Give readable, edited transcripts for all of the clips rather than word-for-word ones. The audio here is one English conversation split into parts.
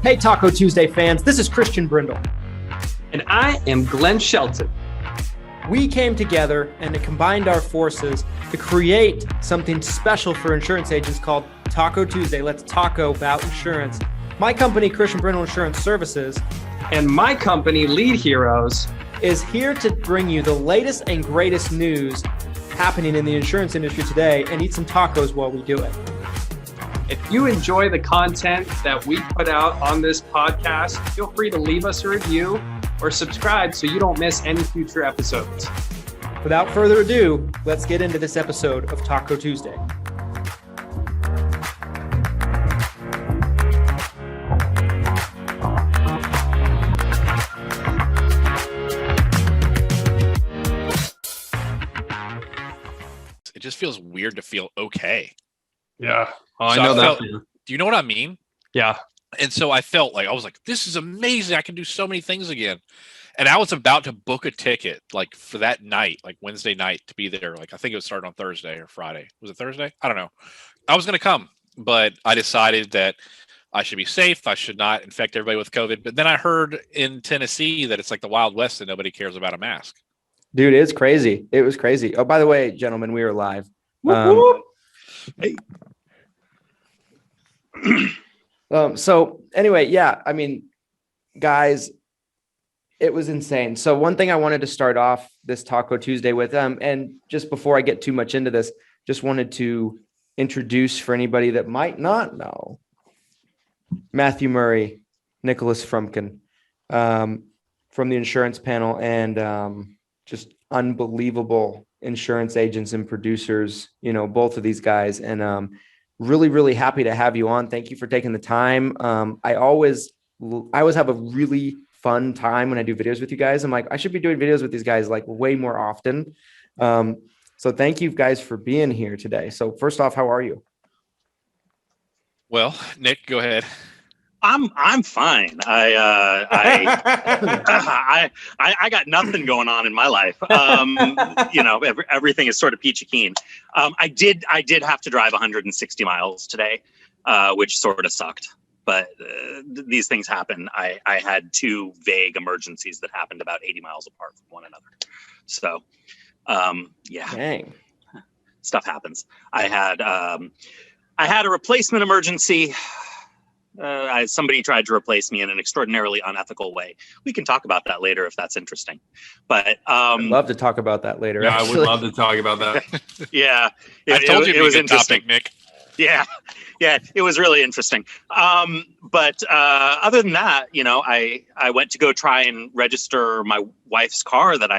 Hey, Taco Tuesday fans, this is Christian Brindle. And I am Glenn Shelton. We came together and combined our forces to create something special for insurance agents called Taco Tuesday. Let's taco about insurance. My company, Christian Brindle Insurance Services, and my company, Lead Heroes, is here to bring you the latest and greatest news happening in the insurance industry today and eat some tacos while we do it. If you enjoy the content that we put out on this podcast, feel free to leave us a review or subscribe so you don't miss any future episodes. Without further ado, let's get into this episode of Taco Tuesday. It just feels weird to feel okay. Yeah. Oh, so I know that. Do you know what I mean? Yeah. And so I felt like, I was like, this is amazing. I can do so many things again. And I was about to book a ticket like for that night, like Wednesday night to be there. Like, I think it was starting on Thursday or Friday. Was it Thursday? I don't know. I was going to come, but I decided that I should be safe. I should not infect everybody with COVID. But then I heard in Tennessee that it's like the Wild West and nobody cares about a mask. Dude, it's crazy. It was crazy. Oh, by the way, gentlemen, we are live. Hey. So anyway, yeah, I mean, guys, it was insane. So one thing I wanted to start off this Taco Tuesday with, and just before I get too much into this, just wanted to introduce for anybody that might not know, Matthew Murray, Nicholas Frumkin, from the insurance panel, and just unbelievable insurance agents and producers, you know, both of these guys. And really, really happy to have you on. Thank you for taking the time. I always have a really fun time when I do videos with you guys. I'm like, I should be doing videos with these guys like way more often. So thank you guys for being here today. So first off, how are you? Well, Nick, go ahead. I'm fine. I got nothing going on in my life. You know, everything is sort of peachy keen. I did have to drive 160 miles today, which sort of sucked. But these things happen. I had two vague emergencies that happened about 80 miles apart from one another. So, yeah, Dang. Stuff happens. I had a replacement emergency. Somebody tried to replace me in an extraordinarily unethical way. We can talk about that later if that's interesting. But I'd love to talk about that later. Yeah, I would love to talk about that. Yeah, I told you it was a good interesting. topic, Nick. Yeah, it was really interesting. But other than that, you know, I went to go try and register my wife's car that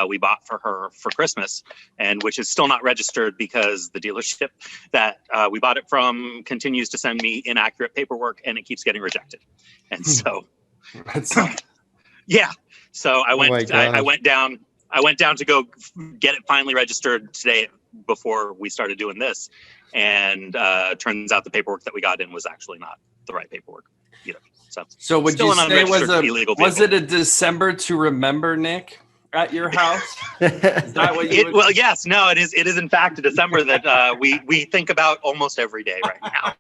we bought for her for Christmas, and which is still not registered because the dealership that we bought it from continues to send me inaccurate paperwork, and it keeps getting rejected. And so, yeah. So I went down to go get it finally registered today before we started doing this. And turns out the paperwork that we got in was actually not the right paperwork either. So would you say was it a December to remember, Nick, at your house? Is that what you Well, yes. No, it is. It is in fact a December that we think about almost every day right now.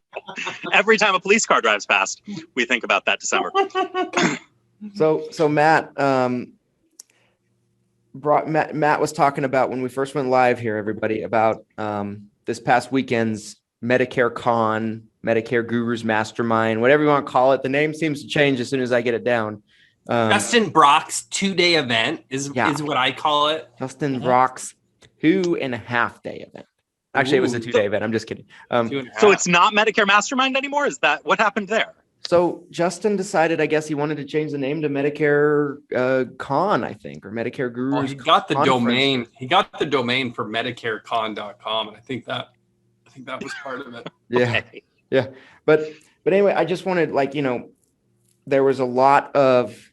Every time a police car drives past, we think about that December. So Matt, Matt was talking about when we first went live here, everybody, about this past weekend's Medicare Con, Medicare Gurus Mastermind, whatever you want to call it. The name seems to change as soon as I get it down. Justin Brock's 2-day event is what I call it. Justin Brock's 2.5-day event. Actually, it was a 2-day event. I'm just kidding. So it's not Medicare Mastermind anymore? Is that what happened there? So Justin decided, I guess he wanted to change the name to Medicare Con, I think, or Medicare Gurus. Oh, he got the domain. He got the domain for MedicareCon.com, and I think that was part of it. Yeah, yeah. But anyway, I just wanted, like, you know, there was a lot of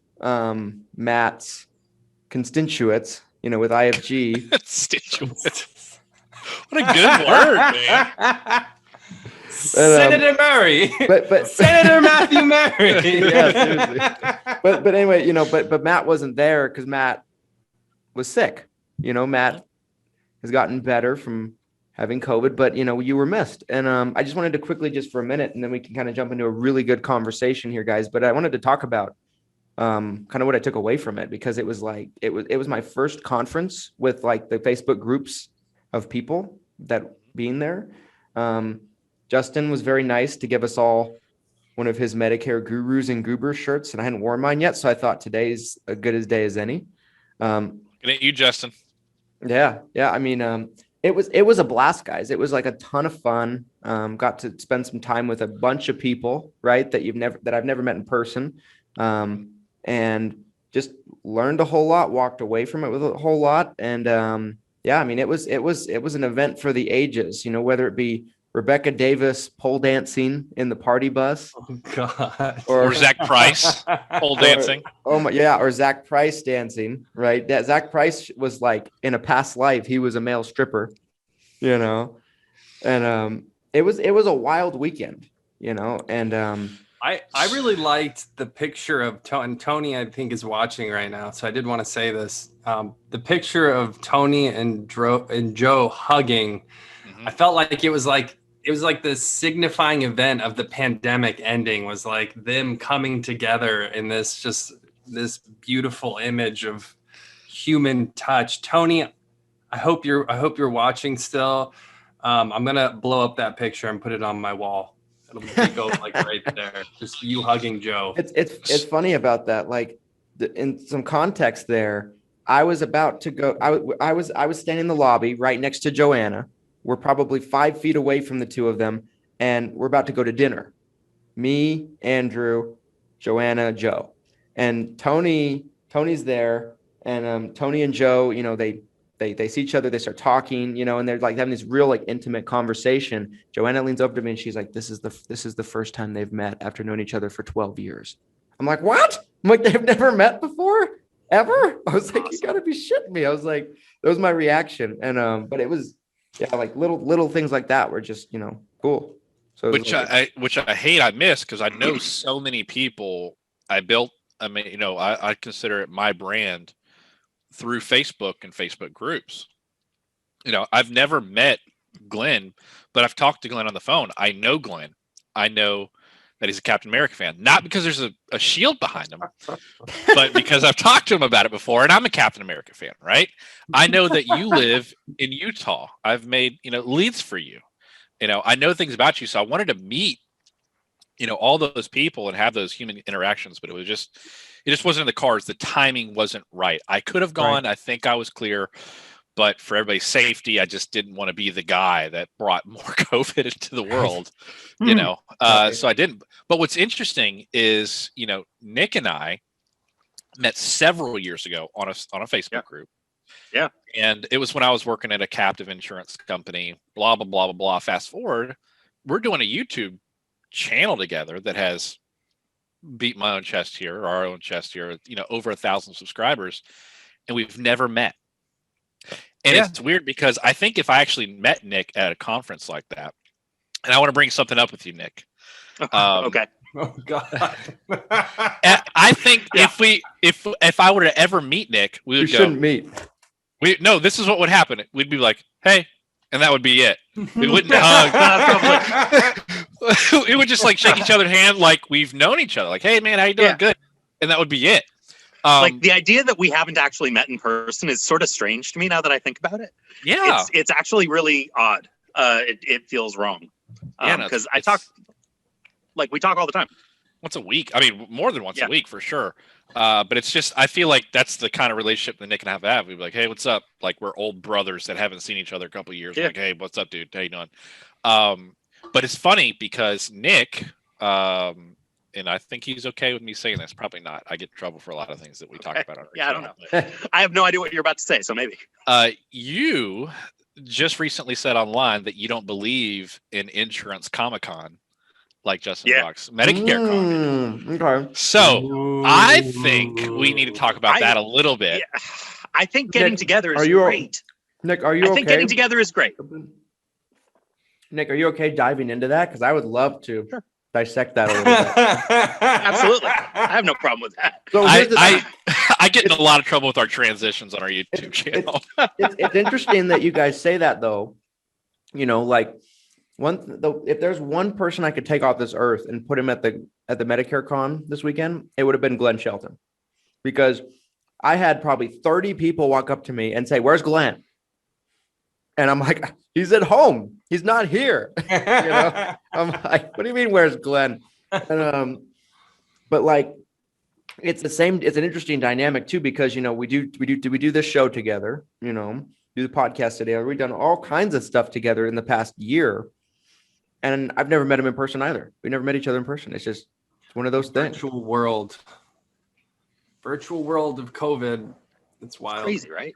Matt's constituents, you know, with IFG. Constituents. What a good word, man. Senator Murray, but Senator Matthew Murray. Yeah, seriously. But anyway, you know, but Matt wasn't there because Matt was sick. You know, Matt has gotten better from having COVID, but you were missed. And I just wanted to quickly, just for a minute, and then we can kind of jump into a really good conversation here, guys. But I wanted to talk about kind of what I took away from it, because it was like, it was my first conference with like the Facebook groups of people that being there. Justin was very nice to give us all one of his Medicare Gurus and Goobers shirts, and I hadn't worn mine yet, so I thought today's a good as day as any. Good at you, Justin. Yeah. I mean, it was a blast, guys. It was like a ton of fun. Got to spend some time with a bunch of people, right, that I've never met in person, and just learned a whole lot. Walked away from it with a whole lot, and I mean, it was an event for the ages. Whether it be Rebecca Davis pole dancing in the party bus. Oh God. Or Zach Price pole dancing. Or Zach Price dancing, right? That Zach Price was like, in a past life, he was a male stripper, and it was a wild weekend, and I really liked the picture of Tony, I think, is watching right now. So I did want to say this. The picture of Tony and Joe hugging, I felt like it was like the signifying event of the pandemic ending, was like them coming together in this beautiful image of human touch. Tony, I hope you're watching still. I'm gonna blow up that picture and put it on my wall. It'll go like right there. Just you hugging Joe. It's funny about that. Like in some context there, I was about to go. I was standing in the lobby right next to Joanna. We're probably 5 feet away from the two of them, and we're about to go to dinner. Me, Andrew, Joanna, Joe, and Tony's there, and Tony and Joe, they see each other, they start talking, and they're like having this real like intimate conversation. Joanna leans over to me and she's like, this is the first time they've met after knowing each other for 12 years. I'm like, what? I'm like, they've never met before? Ever? I was like, awesome. You gotta be shitting me. I was like, that was my reaction. And but it was like little things like that were just, cool. So which I hate, I miss, because I know so many people. I consider it my brand through Facebook and Facebook groups. I've never met Glenn, but I've talked to Glenn on the phone. I know Glenn. I know that he's a Captain America fan, not because there's a shield behind him, but because I've talked to him about it before, and I'm a Captain America fan, right? I know that you live in Utah. I've made, leads for you. I know things about you, so I wanted to meet, all those people and have those human interactions, but it just wasn't in the cards. The timing wasn't right. I could have gone. Right. I think I was clear, but for everybody's safety, I just didn't want to be the guy that brought more COVID into the world, so I didn't. But what's interesting is, Nick and I met several years ago on a Facebook group. Yeah. And it was when I was working at a captive insurance company, blah, blah, blah, blah, blah. Fast forward, we're doing a YouTube channel together that has beat my own chest here, our own chest here, over 1,000 subscribers, and we've never met. And it's weird because I think if I actually met Nick at a conference like that, and I want to bring something up with you, Nick. Okay. Oh God. I think if I were to ever meet Nick, we would shouldn't meet. This is what would happen. We'd be like, hey, and that would be it. We wouldn't hug. We would just like shake each other's hand like we've known each other. Like, hey man, how you doing? Good. And that would be it. Like the idea that we haven't actually met in person is sort of strange to me now that I think about it. Yeah. It's actually really odd. It feels wrong. Because we talk all the time. Once a week. I mean, more than once a week for sure. But it's just, I feel like that's the kind of relationship that Nick and I have. We'd be like, hey, what's up? Like we're old brothers that haven't seen each other a couple of years. Yeah. Like, hey, what's up, dude? How you doing? But it's funny because Nick, and I think he's okay with me saying this. Probably not. I get in trouble for a lot of things that we talk about on our I don't know. I have no idea what you're about to say, so maybe. You just recently said online that you don't believe in insurance Comic-Con like Justin Rock's Medicare Con. Okay. So I think we need to talk about that a little bit. Yeah. I think getting together is great. Nick, are you okay? I think getting together is great. Nick, are you okay diving into that? Because I would love to dissect that a little bit. Absolutely. I have no problem with that. So I get in a lot of trouble with our transitions on our YouTube channel. It's interesting that you guys say that, though, like if there's one person I could take off this earth and put him at the Medicare con this weekend, it would have been Glenn Shelton, because I had probably 30 people walk up to me and say, "Where's Glenn?" And I'm like, "He's at home. He's not here." I'm like, "What do you mean, where's Glenn?" And, but like, it's the same. It's an interesting dynamic too, because we do this show together. Do the podcast together. We've done all kinds of stuff together in the past year, and I've never met him in person either. We never met each other in person. It's one of those things. Virtual world of COVID. It's wild. Crazy, right?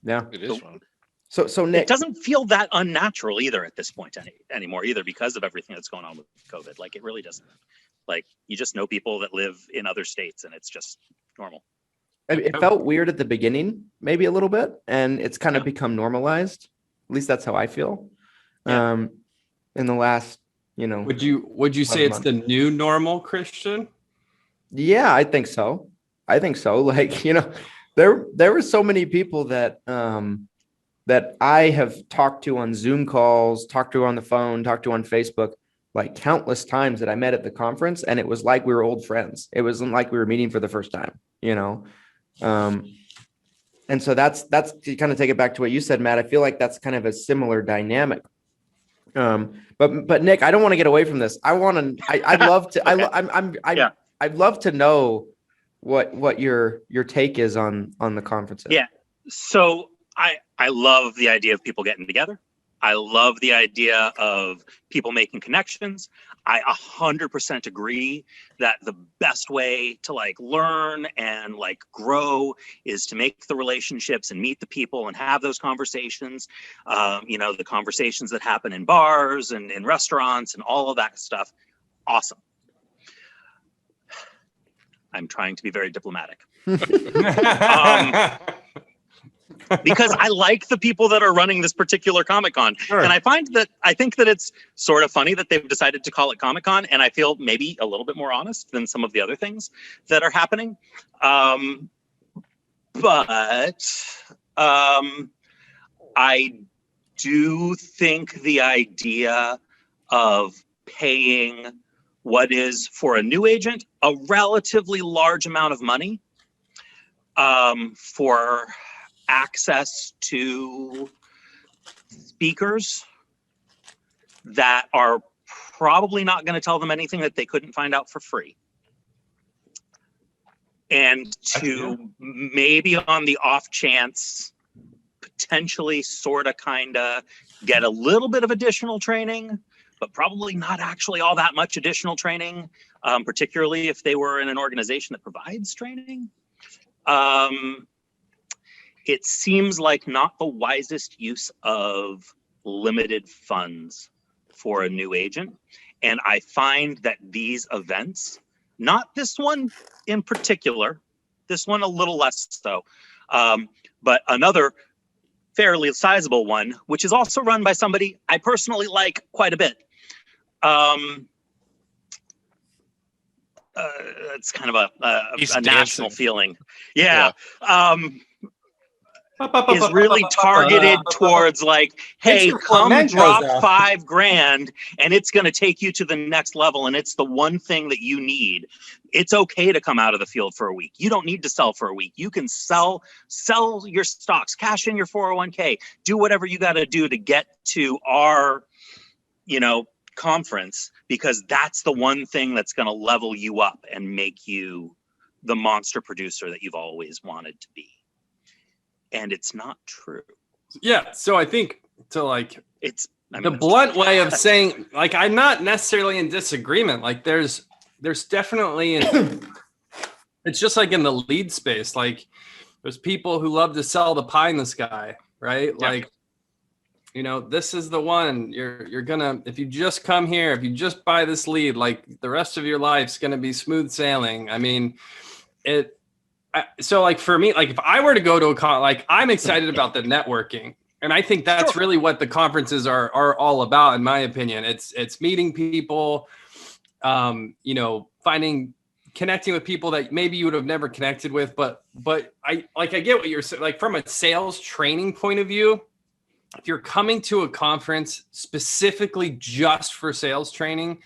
Yeah, It is fun. So Nick, It doesn't feel that unnatural either at this point anymore either, because of everything that's going on with COVID. Like, it really doesn't. Like, you just know people that live in other states, and it's just normal. it felt weird at the beginning, maybe a little bit, and it's kind of become normalized. At least that's how I feel. Yeah. In the last, Would you say it's the new normal, Christian? Yeah, I think so. Like, there were so many people that that I have talked to on Zoom calls, talked to on the phone, talked to on Facebook, like countless times that I met at the conference, and it was like we were old friends. It wasn't like we were meeting for the first time, and so that's to kind of take it back to what you said, Matt. I feel like that's kind of a similar dynamic. But Nick, I don't want to get away from this. I'd love to. Yeah. I'd love to know what your take is on the conferences. Yeah. So I love the idea of people getting together. I love the idea of people making connections. I 100% agree that the best way to learn and grow is to make the relationships and meet the people and have those conversations. The conversations that happen in bars and in restaurants and all of that stuff. Awesome. I'm trying to be very diplomatic. Because I like the people that are running this particular Comic-Con. Sure. And I think that it's sort of funny that they've decided to call it Comic-Con, and I feel maybe a little bit more honest than some of the other things that are happening. But I do think the idea of paying what is, for a new agent, a relatively large amount of money for access to speakers that are probably not going to tell them anything that they couldn't find out for free. And to maybe on the off chance, potentially sort of kind of get a little bit of additional training, but probably not actually all that much additional training, particularly if they were in an organization that provides training. It seems like not the wisest use of limited funds for a new agent. And I find that these events, not this one in particular, this one a little less so, but another fairly sizable one, which is also run by somebody I personally like quite a bit. It's kind of a national feeling. Yeah. Is really targeted towards hey, come drop $5,000 and it's going to take you to the next level. And it's the one thing that you need. It's okay to come out of the field for a week. You don't need to sell for a week. You can sell your stocks, cash in your 401k, do whatever you got to do to get to our, conference, because that's the one thing that's going to level you up and make you the monster producer that you've always wanted to be. And it's not true. Yeah. So I think it's the blunt way of saying, I'm not necessarily in disagreement. There's definitely, it's just like in the lead space. There's people who love to sell the pie in the sky, right? Yeah. This is the one you're gonna, if you just come here, if you just buy this lead, the rest of your life's gonna be smooth sailing. I mean, so for me, if I were to go to a con, I'm excited about the networking, and I think that's really what the conferences are all about, in my opinion. It's meeting people, connecting with people that maybe you would have never connected with, but I get what you're saying. From a sales training point of view, if you're coming to a conference specifically just for sales training,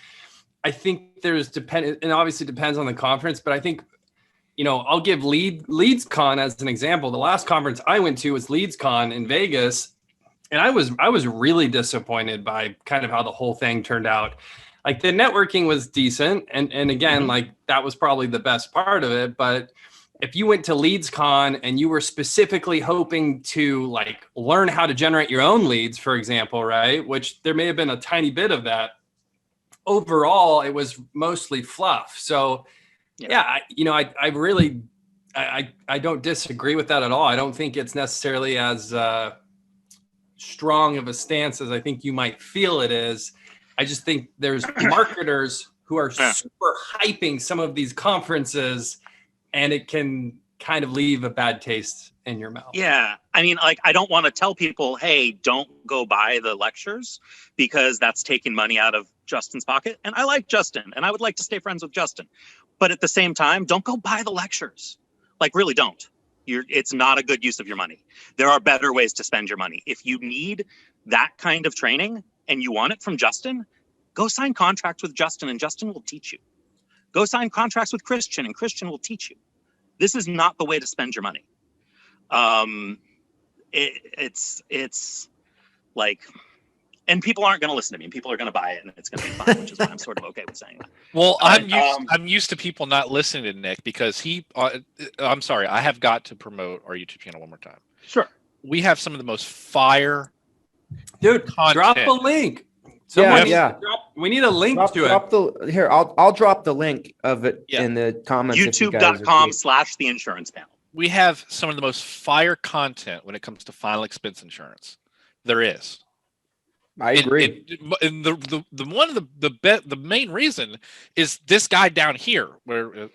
I think and obviously depends on the conference, but I think, I'll give LeadsCon as an example. The last conference I went to was LeadsCon in Vegas, and I was really disappointed by kind of how the whole thing turned out. Like, the networking was decent, and again, like, that was probably the best part of it, but if you went to LeadsCon and you were specifically hoping to like learn how to generate your own leads, for example, right? Which there may have been a tiny bit of that. Overall, it was mostly fluff. So I don't disagree with that at all. I don't think it's necessarily as strong of a stance as I think you might feel it is. I just think there's marketers who are super hyping some of these conferences, and it can kind of leave a bad taste in your mouth. Yeah. I mean, like, I don't want to tell people, hey, don't go buy the lectures, because that's taking money out of Justin's pocket. And I like Justin, and I would like to stay friends with Justin. But at the same time, don't go buy the lectures. Like, really don't. It's not a good use of your money. There are better ways to spend your money. If you need that kind of training and you want it from Justin, go sign contracts with Justin, and Justin will teach you. Go sign contracts with Christian, and Christian will teach you. This is not the way to spend your money. It's like, and people aren't going to listen to me. People are going to buy it, and it's going to be fine, which is why I'm sort of okay with saying that. Well, I'm used to people not listening to Nick because I'm sorry, I have got to promote our YouTube channel one more time. Sure. We have some of the most fire, dude. content. Drop a link. We need a link to it. I'll drop the link of it in the comments. YouTube.com/the insurance panel. We have some of the most fire content when it comes to final expense insurance. There is. I agree. And the main reason is this guy down here,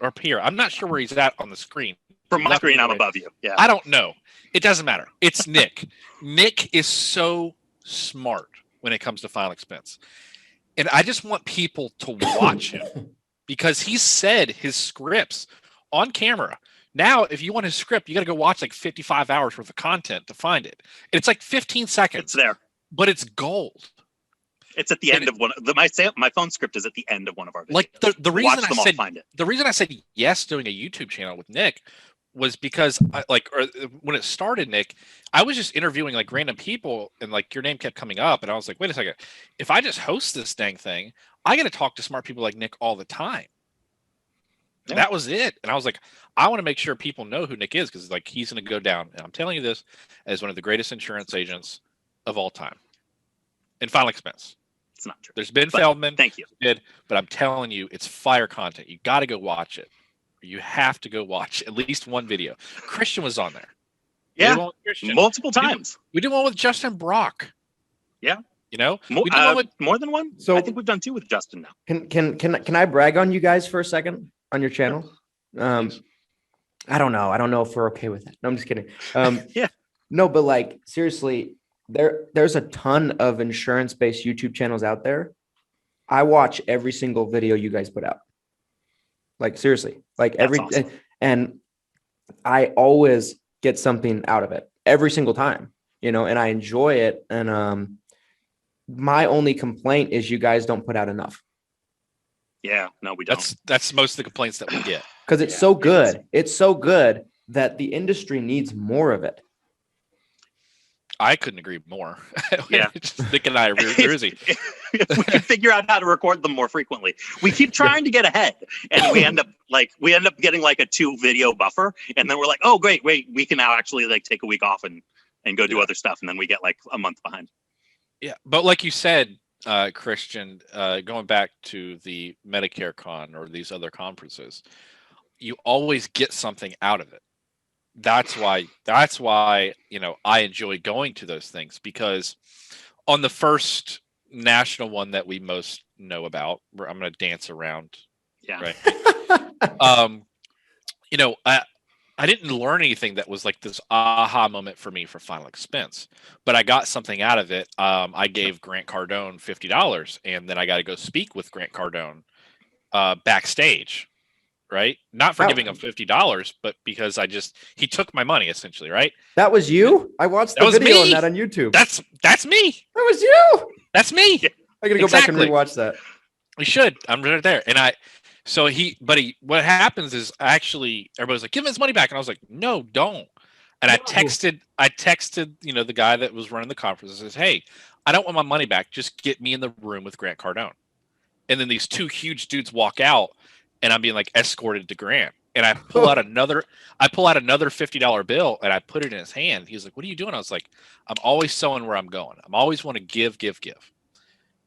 up here. I'm not sure where he's at on the screen. From my screen, I'm above you. Yeah. I don't know. It doesn't matter. It's Nick. Nick is so smart when it comes to final expense. And I just want people to watch him because he said his scripts on camera. Now, if you want his script, you got to go watch like 55 hours worth of content to find it. And it's like 15 seconds. It's there. But it's gold. It's at the end of one. My phone script is at the end of one of our videos. Like the reason I said yes doing a YouTube channel with Nick was because when it started, Nick, I was just interviewing like random people, and like your name kept coming up, and I was like, wait a second, if I just host this dang thing, I got to talk to smart people like Nick all the time. Yeah. That was it. And I was like, I want to make sure people know who Nick is, because like he's going to go down, and I'm telling you this, as one of the greatest insurance agents of all time in final expense. It's not true. There's Ben Feldman. Thank you. But I'm telling you, it's fire content. You got to go watch it. You have to go watch at least one video. Christian was on there. Yeah, multiple times. We did one with Justin Brock. Yeah. You know, we did one with more than one. So I think we've done two with Justin now. Can I brag on you guys for a second on your channel? I don't know. I don't know if we're okay with that. No, I'm just kidding. Yeah. No, but like seriously, there's a ton of insurance-based YouTube channels out there. I watch every single video you guys put out. Like seriously, like awesome. And I always get something out of it every single time, you know, and I enjoy it. And my only complaint is you guys don't put out enough. Yeah, no, we don't. That's most of the complaints that we get. Because it's so good. It's so good that the industry needs more of it. I couldn't agree more. Yeah. Nick and I are very busy. If we can figure out how to record them more frequently. We keep trying to get ahead, and we end up getting like a 2 video buffer, and then we're like, oh great, we can now actually like take a week off and go do other stuff, and then we get like a month behind. Yeah, but like you said, Christian, going back to the Medicare Con or these other conferences, you always get something out of it. That's why, you know, I enjoy going to those things, because on the first national one that we most know about, where I'm going to dance around. Yeah. Right. You know, I didn't learn anything that was like this aha moment for me for final expense, but I got something out of it. I gave Grant Cardone $50, and then I got to go speak with Grant Cardone backstage. right? Not for Wow. giving him $50, but because he took my money essentially, right? That was you? I watched That the was video on me. that on YouTube. That's me. That was you. That's me. I gotta go back and rewatch that. We should. I'm right there. And what happens is actually everybody's like, give him his money back. And I was like, no, don't. And I texted, the guy that was running the conference and says, hey, I don't want my money back. Just get me in the room with Grant Cardone. And then these two huge dudes walk out and I'm being like escorted to Grant. And I pull out another $50 bill and I put it in his hand. He was like, what are you doing? I was like, I'm always sewing where I'm going. I'm always want to give.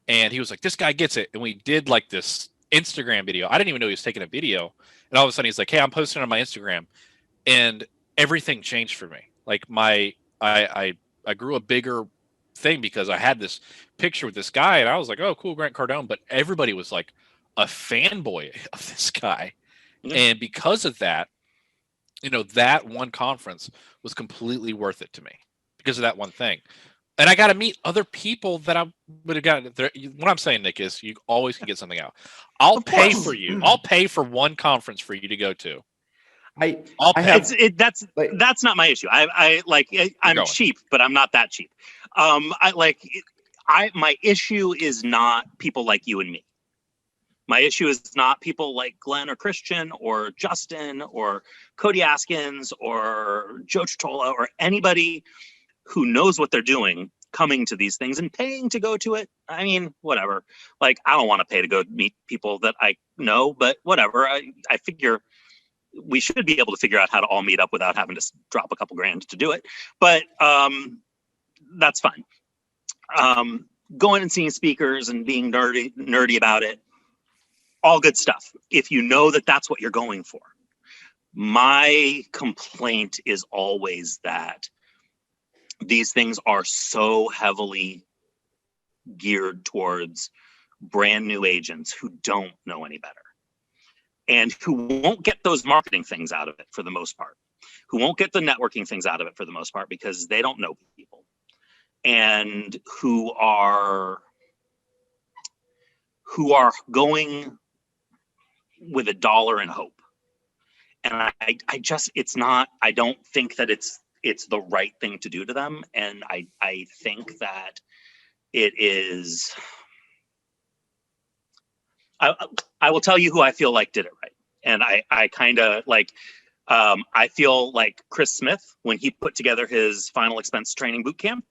And he was like, this guy gets it. And we did like this Instagram video. I didn't even know he was taking a video. And all of a sudden he's like, hey, I'm posting on my Instagram. And everything changed for me. Like I grew a bigger thing because I had this picture with this guy and I was like, oh, cool, Grant Cardone. But everybody was like a fanboy of this guy. Yeah. And because of that, that one conference was completely worth it to me because of that one thing. And I got to meet other people that I would have gotten there. What I'm saying, Nick, is you always can get something out. I'll pay for you. I'll pay for one conference for you to go to. That's not my issue. I'm cheap, but I'm not that cheap. My issue is not people like you and me. My issue is not people like Glenn or Christian or Justin or Cody Askins or Joe Tritola or anybody who knows what they're doing coming to these things and paying to go to it. I mean, whatever. Like, I don't want to pay to go meet people that I know, but whatever. I figure we should be able to figure out how to all meet up without having to drop a couple grand to do it. But that's fine. Going and seeing speakers and being nerdy about it, all good stuff. If you know that that's what you're going for. My complaint is always that these things are so heavily geared towards brand new agents who don't know any better and who won't get those marketing things out of it for the most part, who won't get the networking things out of it for the most part because they don't know people, and who are going with $1 and hope. And I don't think that it's the right thing to do to them. And I think that it is, I will tell you who I feel like did it right. And I kind of like, I feel like Chris Smith, when he put together his final expense training boot camp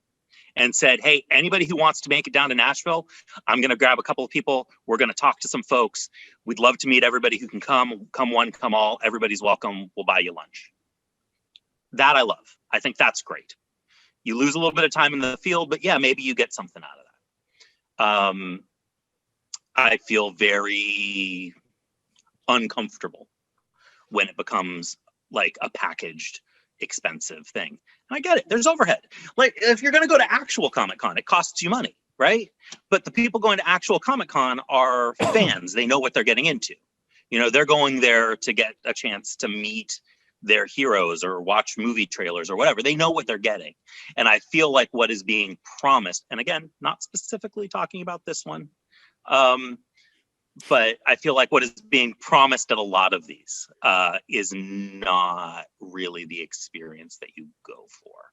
and said, hey, anybody who wants to make it down to Nashville, I'm going to grab a couple of people. We're going to talk to some folks. We'd love to meet everybody who can come one, come all. Everybody's welcome. We'll buy you lunch. That I love. I think that's great. You lose a little bit of time in the field, but yeah, maybe you get something out of that. I feel very uncomfortable when it becomes like a packaged, expensive thing. And I get it. There's overhead. Like if you're going to go to actual Comic-Con, it costs you money, right? But the people going to actual Comic-Con are fans. They know what they're getting into. They're going there to get a chance to meet their heroes or watch movie trailers or whatever. They know what they're getting. And I feel like what is being promised, and again, not specifically talking about this one, but I feel like what is being promised at a lot of these is not really the experience that you go for.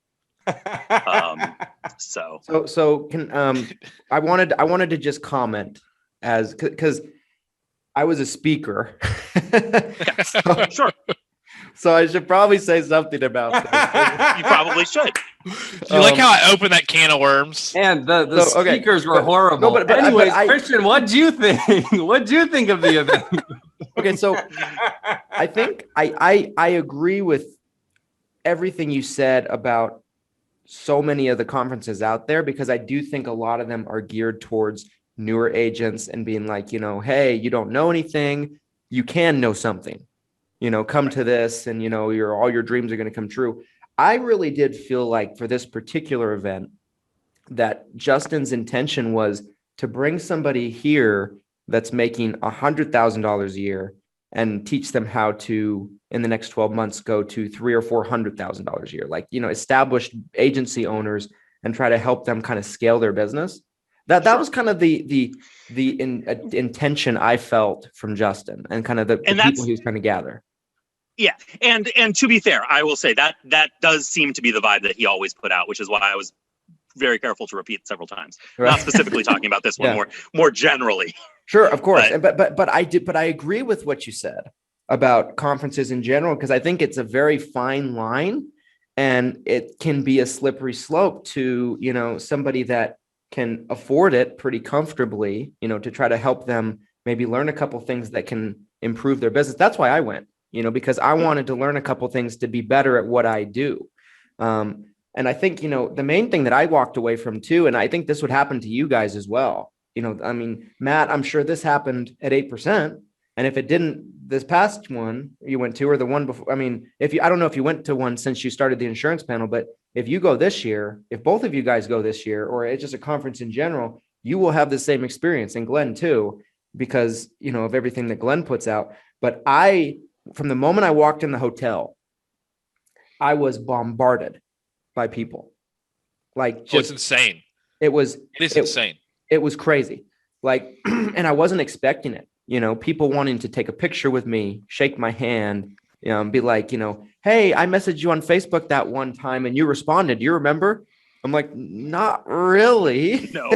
So can I wanted to just comment because I was a speaker. Sure. So I should probably say something about this. You probably should. Do you like how I opened that can of worms? And the speakers were horrible. No, but anyways, Christian, what'd you think? What'd you think of the event? Okay, so I think I agree with everything you said about so many of the conferences out there, because I do think a lot of them are geared towards newer agents and being like, hey, you don't know anything, you can know something. Come to this and, all your dreams are going to come true. I really did feel like for this particular event that Justin's intention was to bring somebody here that's making $100,000 a year and teach them how to, in the next 12 months, go to $300,000 or $400,000 a year, like, established agency owners, and try to help them kind of scale their business. That was kind of the intention I felt from Justin and kind of the people he was trying to gather. Yeah. And to be fair, I will say that does seem to be the vibe that he always put out, which is why I was very careful to repeat several times. Right. Not specifically talking about this one, more generally. Sure, of course. But I agree with what you said about conferences in general, because I think it's a very fine line and it can be a slippery slope to, you know, somebody that can afford it pretty comfortably, you know, to try to help them maybe learn a couple things that can improve their business. That's why I went, you know, because I wanted to learn a couple things to be better at what I do. And I think, you know, the main thing that I walked away from too, and I think this would happen to you guys as well. You know, I mean, Matt, I'm sure this happened at 8%. And if it didn't, this past one you went to, or the one before, I mean, I don't know if you went to one since you started the insurance panel, but if you go this year, if both of you guys go this year, or it's just a conference in general, you will have the same experience, and Glenn too, because, you know, of everything that Glenn puts out. But from the moment I walked in the hotel, I was bombarded by people. Like, it's insane. It is insane. It was crazy. Like, and I wasn't expecting it. You know, people wanting to take a picture with me, shake my hand, you know, and be like, you know, hey, I messaged you on Facebook that one time and you responded. You remember? I'm like, not really. No.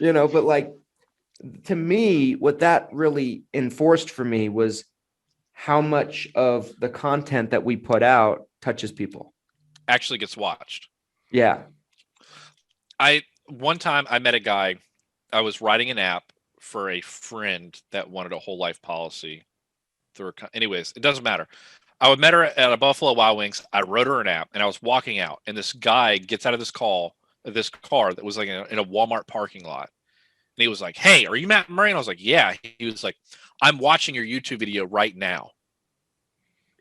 You know, but like, to me, what that really enforced for me was how much of the content that we put out touches people. Actually gets watched. Yeah. One time I met a guy, I was writing an app for a friend that wanted a whole life policy anyways, it doesn't matter. I met her at a Buffalo Wild Wings. I wrote her an app and I was walking out, and this guy gets out of this car that was like in a Walmart parking lot. And he was like, "Hey, are you Matt Murray?" And I was like, "Yeah." He was like, "I'm watching your YouTube video right now."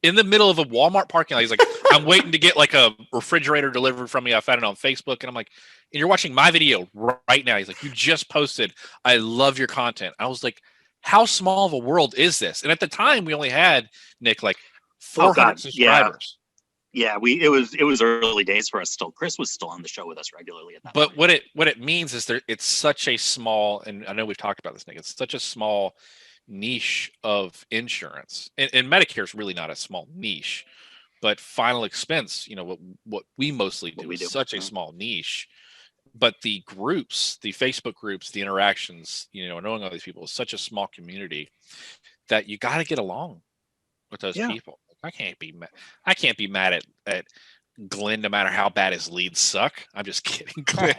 In the middle of a Walmart parking lot. He's like, "I'm waiting to get like a refrigerator delivered from me. I found it on Facebook." And I'm like, "And you're watching my video right now?" He's like, "You just posted. I love your content." I was like, how small of a world is this? And at the time we only had, Nick, like 400 subscribers. Yeah, it was early days for us still. Chris was still on the show with us regularly at that point. But what it means is it's such a small, and I know we've talked about this, Nick, it's such a small niche of insurance. And Medicare is really not a small niche, but final expense, you know, what we mostly do is such a small niche. But the groups, the Facebook groups, the interactions, you know, knowing all these people is such a small community that you got to get along with those people. I can't be mad at Glenn, no matter how bad his leads suck. I'm just kidding, Glenn.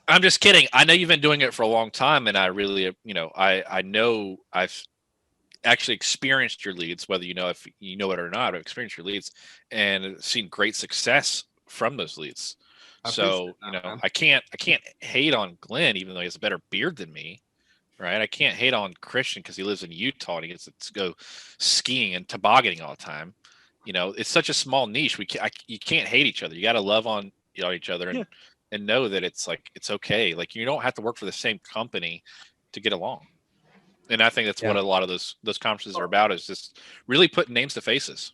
I'm just kidding. I know you've been doing it for a long time, and I really, you know, I know I've actually experienced your leads, whether you know if you know it or not. I've experienced your leads and seen great success from those leads. So, you know, I can't hate on Glenn, even though he has a better beard than me, right? I can't hate on Christian because he lives in Utah and he gets to go skiing and tobogganing all the time. You know, it's such a small niche. You can't hate each other. You got to love on each other and know that it's like, it's okay. Like, you don't have to work for the same company to get along. And I think that's what a lot of those conferences are about, is just really putting names to faces.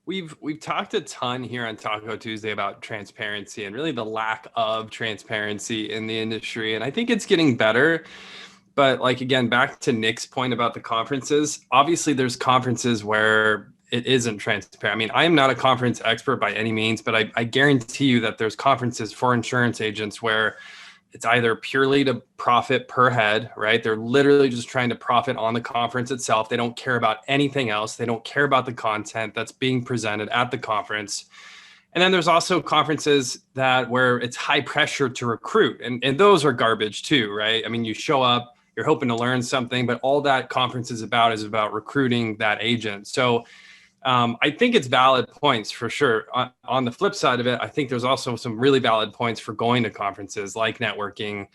We've talked a ton here on Taco Tuesday about transparency and really the lack of transparency in the industry. And I think it's getting better. But like, again, back to Nick's point about the conferences, obviously there's conferences where it isn't transparent. I mean, I am not a conference expert by any means, but I guarantee you that there's conferences for insurance agents where it's either purely to profit per head, right? They're literally just trying to profit on the conference itself. They don't care about anything else. They don't care about the content that's being presented at the conference. And then there's also conferences where it's high pressure to recruit. And those are garbage too, right? I mean, you show up, you're hoping to learn something, but all that conference is about recruiting that agent. So I think it's valid points for sure. On the flip side of it, I think there's also some really valid points for going to conferences, like networking,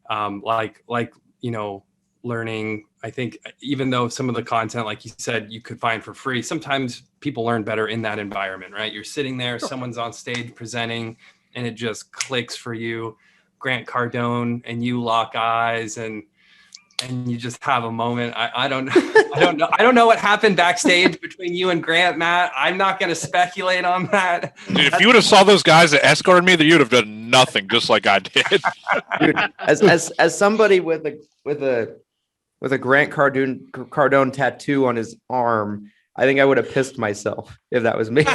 like you know, learning. I think even though some of the content, like you said, you could find for free, sometimes people learn better in that environment, right? You're sitting there, someone's on stage presenting, and it just clicks for you. Grant Cardone and you lock eyes, and and you just have a moment. I don't know what happened backstage between you and Grant, Matt. I'm not going to speculate on that. Dude, if you would have saw those guys that escorted me, you'd have done nothing, just like I did. Dude, as somebody with a Grant Cardone tattoo on his arm, I think I would have pissed myself if that was me.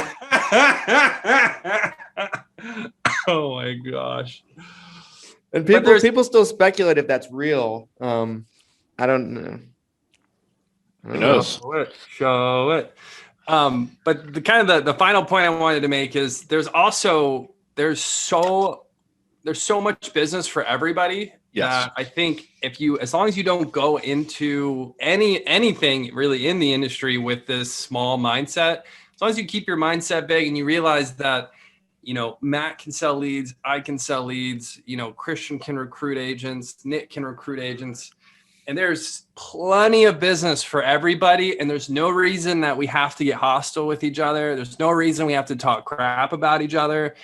Oh my gosh. And people still speculate if that's real. I don't know. Who knows? Show it. But the final point I wanted to make is there's so much business for everybody. Yes. I think as long as you don't go into anything really in the industry with this small mindset, as long as you keep your mindset big and you realize that, Matt can sell leads, I can sell leads, Christian can recruit agents, Nick can recruit agents, and there's plenty of business for everybody. And there's no reason that we have to get hostile with each other. There's no reason we have to talk crap about each other.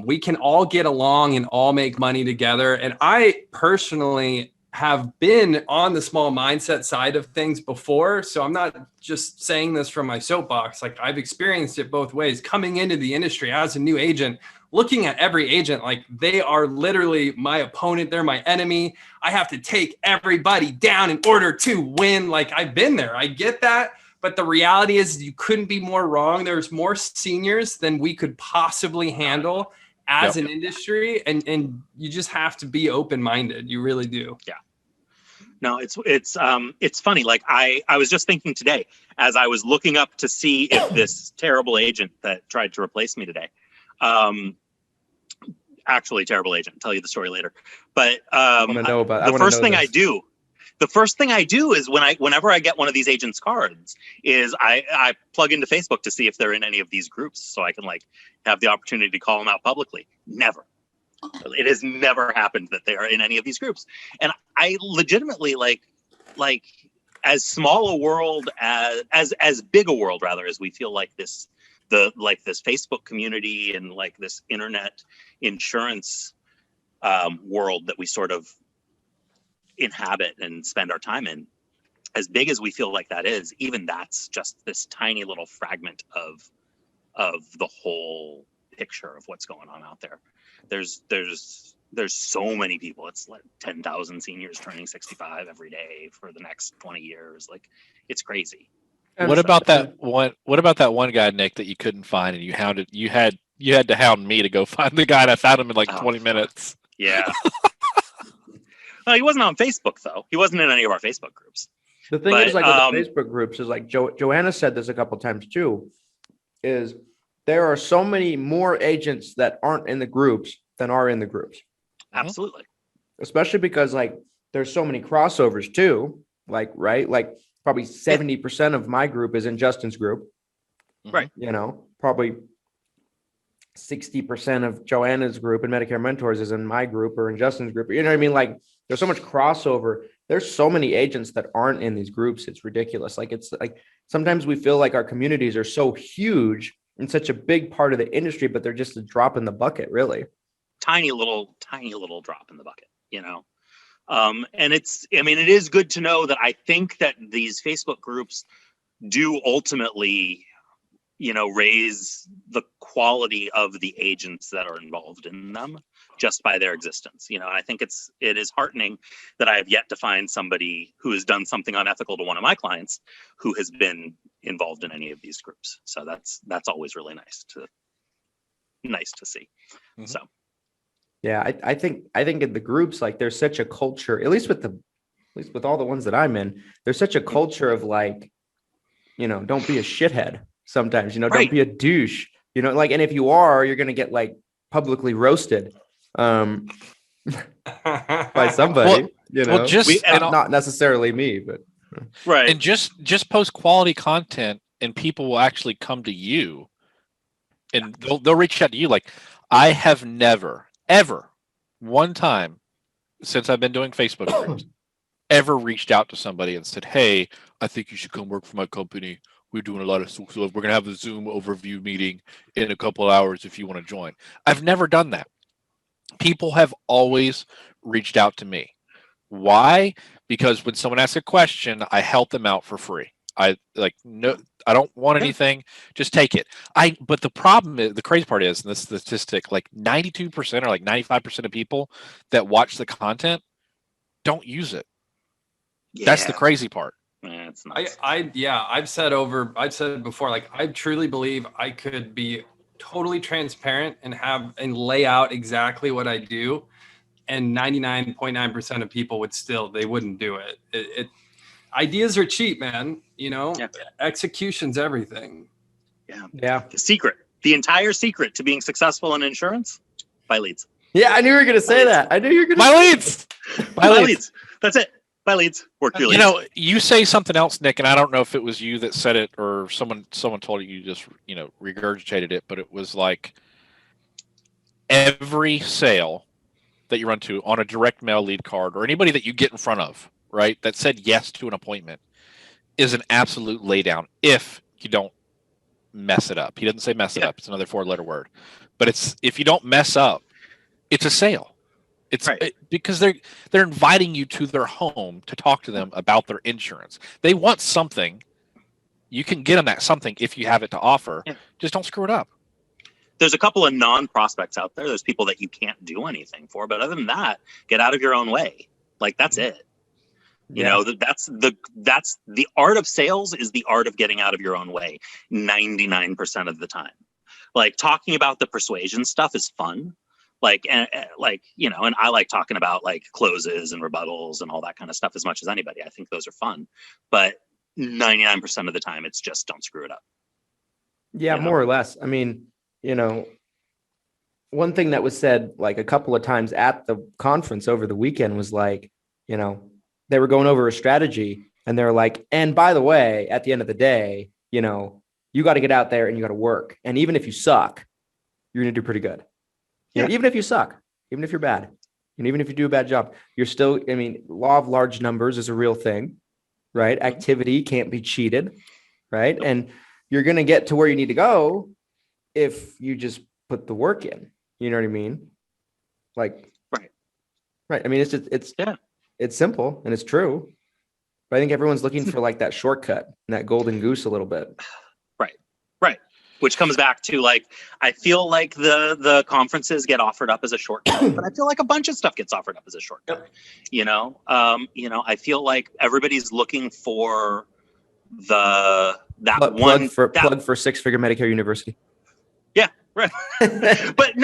We can all get along and all make money together. And I personally have been on the small mindset side of things before. So I'm not just saying this from my soapbox. Like, I've experienced it both ways. Coming into the industry as a new agent, looking at every agent like they are literally my opponent. They're my enemy. I have to take everybody down in order to win. Like, I've been there. I get that. But the reality is you couldn't be more wrong. There's more seniors than we could possibly handle as an industry. And you just have to be open-minded. You really do. Yeah. No, it's funny. Like I was just thinking today as I was looking up to see if this terrible agent that tried to replace me today, actually terrible agent, I'll tell you the story later. But the first thing I do is whenever I get one of these agents' cards is I plug into Facebook to see if they're in any of these groups so I can have the opportunity to call them out publicly. Never. It has never happened that they are in any of these groups. And I legitimately like as small a world as big a world rather as we feel like this Facebook community and this internet insurance world that we sort of inhabit and spend our time in, as big as we feel like that is, even that's just this tiny little fragment of the whole picture of what's going on out there. There's so many people. It's like 10,000 seniors turning 65 every day for the next 20 years. It's crazy. What about that one guy, Nick, that you couldn't find and you had to hound me to go find the guy, and I found him in 20 minutes. Yeah. Well, he wasn't on Facebook though. He wasn't in any of our Facebook groups. The thing is, with the Facebook groups is Joanna said this a couple times too, is there are so many more agents that aren't in the groups than are in the groups. Absolutely. Especially because there's so many crossovers too. Probably 70% of my group is in Justin's group. Right. Probably 60% of Joanna's group and Medicare Mentors is in my group or in Justin's group. You know what I mean? There's so much crossover. There's so many agents that aren't in these groups. It's ridiculous. Sometimes we feel like our communities are so huge and such a big part of the industry, but they're just a drop in the bucket, really. Tiny little drop in the bucket, and it is good to know that I think that these Facebook groups do ultimately, raise the quality of the agents that are involved in them just by their existence. I think it is heartening that I have yet to find somebody who has done something unethical to one of my clients who has been involved in any of these groups. So that's always really nice to see. Mm-hmm. So. Yeah, I think in the groups, there's such a culture, at least with all the ones that I'm in, there's such a culture of don't be a shithead sometimes, right. Don't be a douche, and if you are, you're going to get publicly roasted by somebody, not necessarily me, but right. And just post quality content and people will actually come to you and they'll reach out to you. I have never ever one time since I've been doing Facebook groups ever reached out to somebody and said, hey, I think you should come work for my company. We're doing a lot of stuff. We're going to have a Zoom overview meeting in a couple of hours if you want to join. I've never done that. People have always reached out to me. Why? because when someone asks a question, I help them out for free. I don't want anything. Just take it. But the problem is, the crazy part is, and this statistic, like 92% or like 95% of people that watch the content don't use it. Yeah. That's the crazy part. Yeah, it's nice. I've said before, like, I truly believe I could be totally transparent and lay out exactly what I do, and 99.9% of people they wouldn't do it. Ideas are cheap, man. Execution's everything. Yeah. The entire secret to being successful in insurance, buy leads. Yeah, I knew you were going to say that. I knew you were going to Buy leads. Buy leads. That's it. Buy leads. Work your leads. You say something else, Nick, and I don't know if it was you that said it or someone told you just, regurgitated it, but it was like every sale that you run to on a direct mail lead card or anybody that you get in front of, right, that said yes to an appointment is an absolute laydown if you don't mess it up. He doesn't say mess it up. It's another 4-letter word. But if you don't mess up, it's a sale. It's right. Because they're inviting you to their home to talk to them about their insurance. They want something. You can get them that something if you have it to offer. Yeah. Just don't screw it up. There's a couple of non-prospects out there. There's people that you can't do anything for. But other than that, get out of your own way. Like, that's it. You know, that's the art of sales is the art of getting out of your own way 99% of the time. Like, talking about the persuasion stuff is fun. And I like talking about like closes and rebuttals and all that kind of stuff as much as anybody. I think those are fun, but 99% of the time it's just don't screw it up. Yeah, more or less. I mean, one thing that was said like a couple of times at the conference over the weekend was like, they were going over a strategy and they're like, and by the way, at the end of the day, you got to get out there and you got to work. And even if you suck, you're going to do pretty good. Even if you suck, even if you're bad, and even if you do a bad job, you're still, law of large numbers is a real thing, right? Activity can't be cheated, right? And you're going to get to where you need to go if you just put the work in, you know what I mean? Like, right. I mean, it's simple and it's true, but I think everyone's looking for like that shortcut and that golden goose a little bit. Right. Which comes back to like, I feel like the conferences get offered up as a shortcut, but I feel like a bunch of stuff gets offered up as a shortcut. I feel like everybody's looking for plug for six-figure Medicare University. Yeah, right. but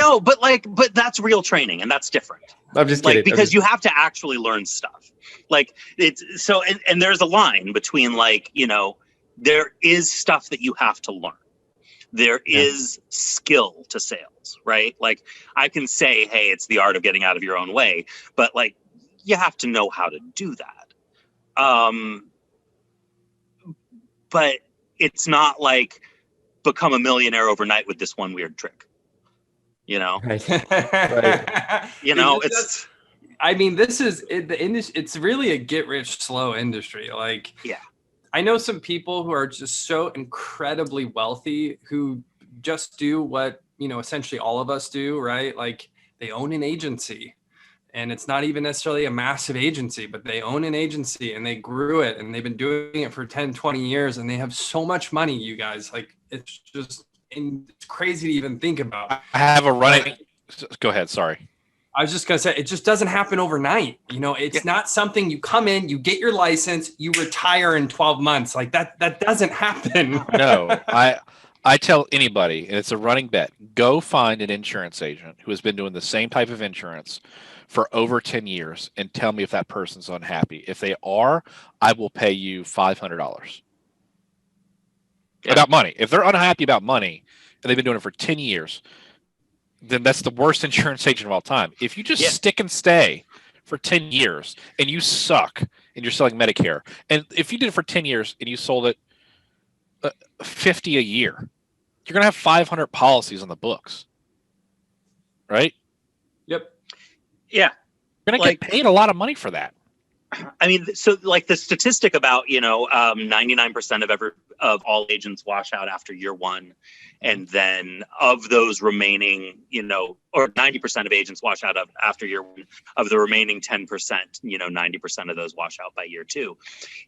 that's real training, and that's different. I'm just kidding. Because you have to actually learn stuff. Like it's so, and there's a line between like there is stuff that you have to learn. There is skill to sales, right? Like I can say, hey, it's the art of getting out of your own way, but like you have to know how to do that. But it's not like become a millionaire overnight with this one weird trick, Right. It's. I mean, this is the industry. It's really a get rich slow industry. Like, I know some people who are just so incredibly wealthy who just do what, essentially all of us do, right? Like they own an agency and it's not even necessarily a massive agency, but they own an agency and they grew it and they've been doing it for 10, 20 years and they have so much money, you guys. Like it's crazy to even think about. I have a running. Go ahead. Sorry. I was just going to say, it just doesn't happen overnight. It's not something you come in, you get your license, you retire in 12 months. Like that doesn't happen. No, I tell anybody, and it's a running bet, go find an insurance agent who has been doing the same type of insurance for over 10 years and tell me if that person's unhappy. If they are, I will pay you $500 about money. If they're unhappy about money and they've been doing it for 10 years, then that's the worst insurance agent of all time. If you just stick and stay for 10 years and you suck and you're selling Medicare, and if you did it for 10 years and you sold it 50 a year, you're going to have 500 policies on the books, right? Yep. Yeah. You're going to get paid a lot of money for that. I mean, so like the statistic about 99% of all agents wash out after year one, and then of those remaining, or 90% of agents wash out after year one. Of the remaining 10%, 90% of those wash out by year two,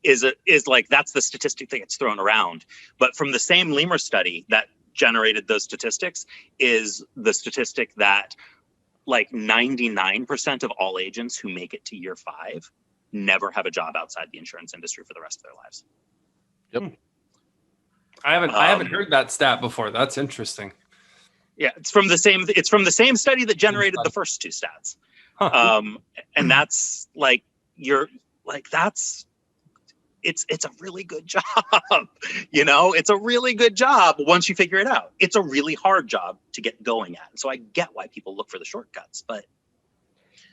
is like that's the statistic that gets thrown around. But from the same Lemur study that generated those statistics is the statistic that like 99% of all agents who make it to year 5 never have a job outside the insurance industry for the rest of their lives. Yep. I haven't heard that stat before. That's interesting. Yeah, it's from the same study that generated the first two stats. Huh. And that's like it's a really good job. It's a really good job once you figure it out. It's a really hard job to get going at. So I get why people look for the shortcuts, but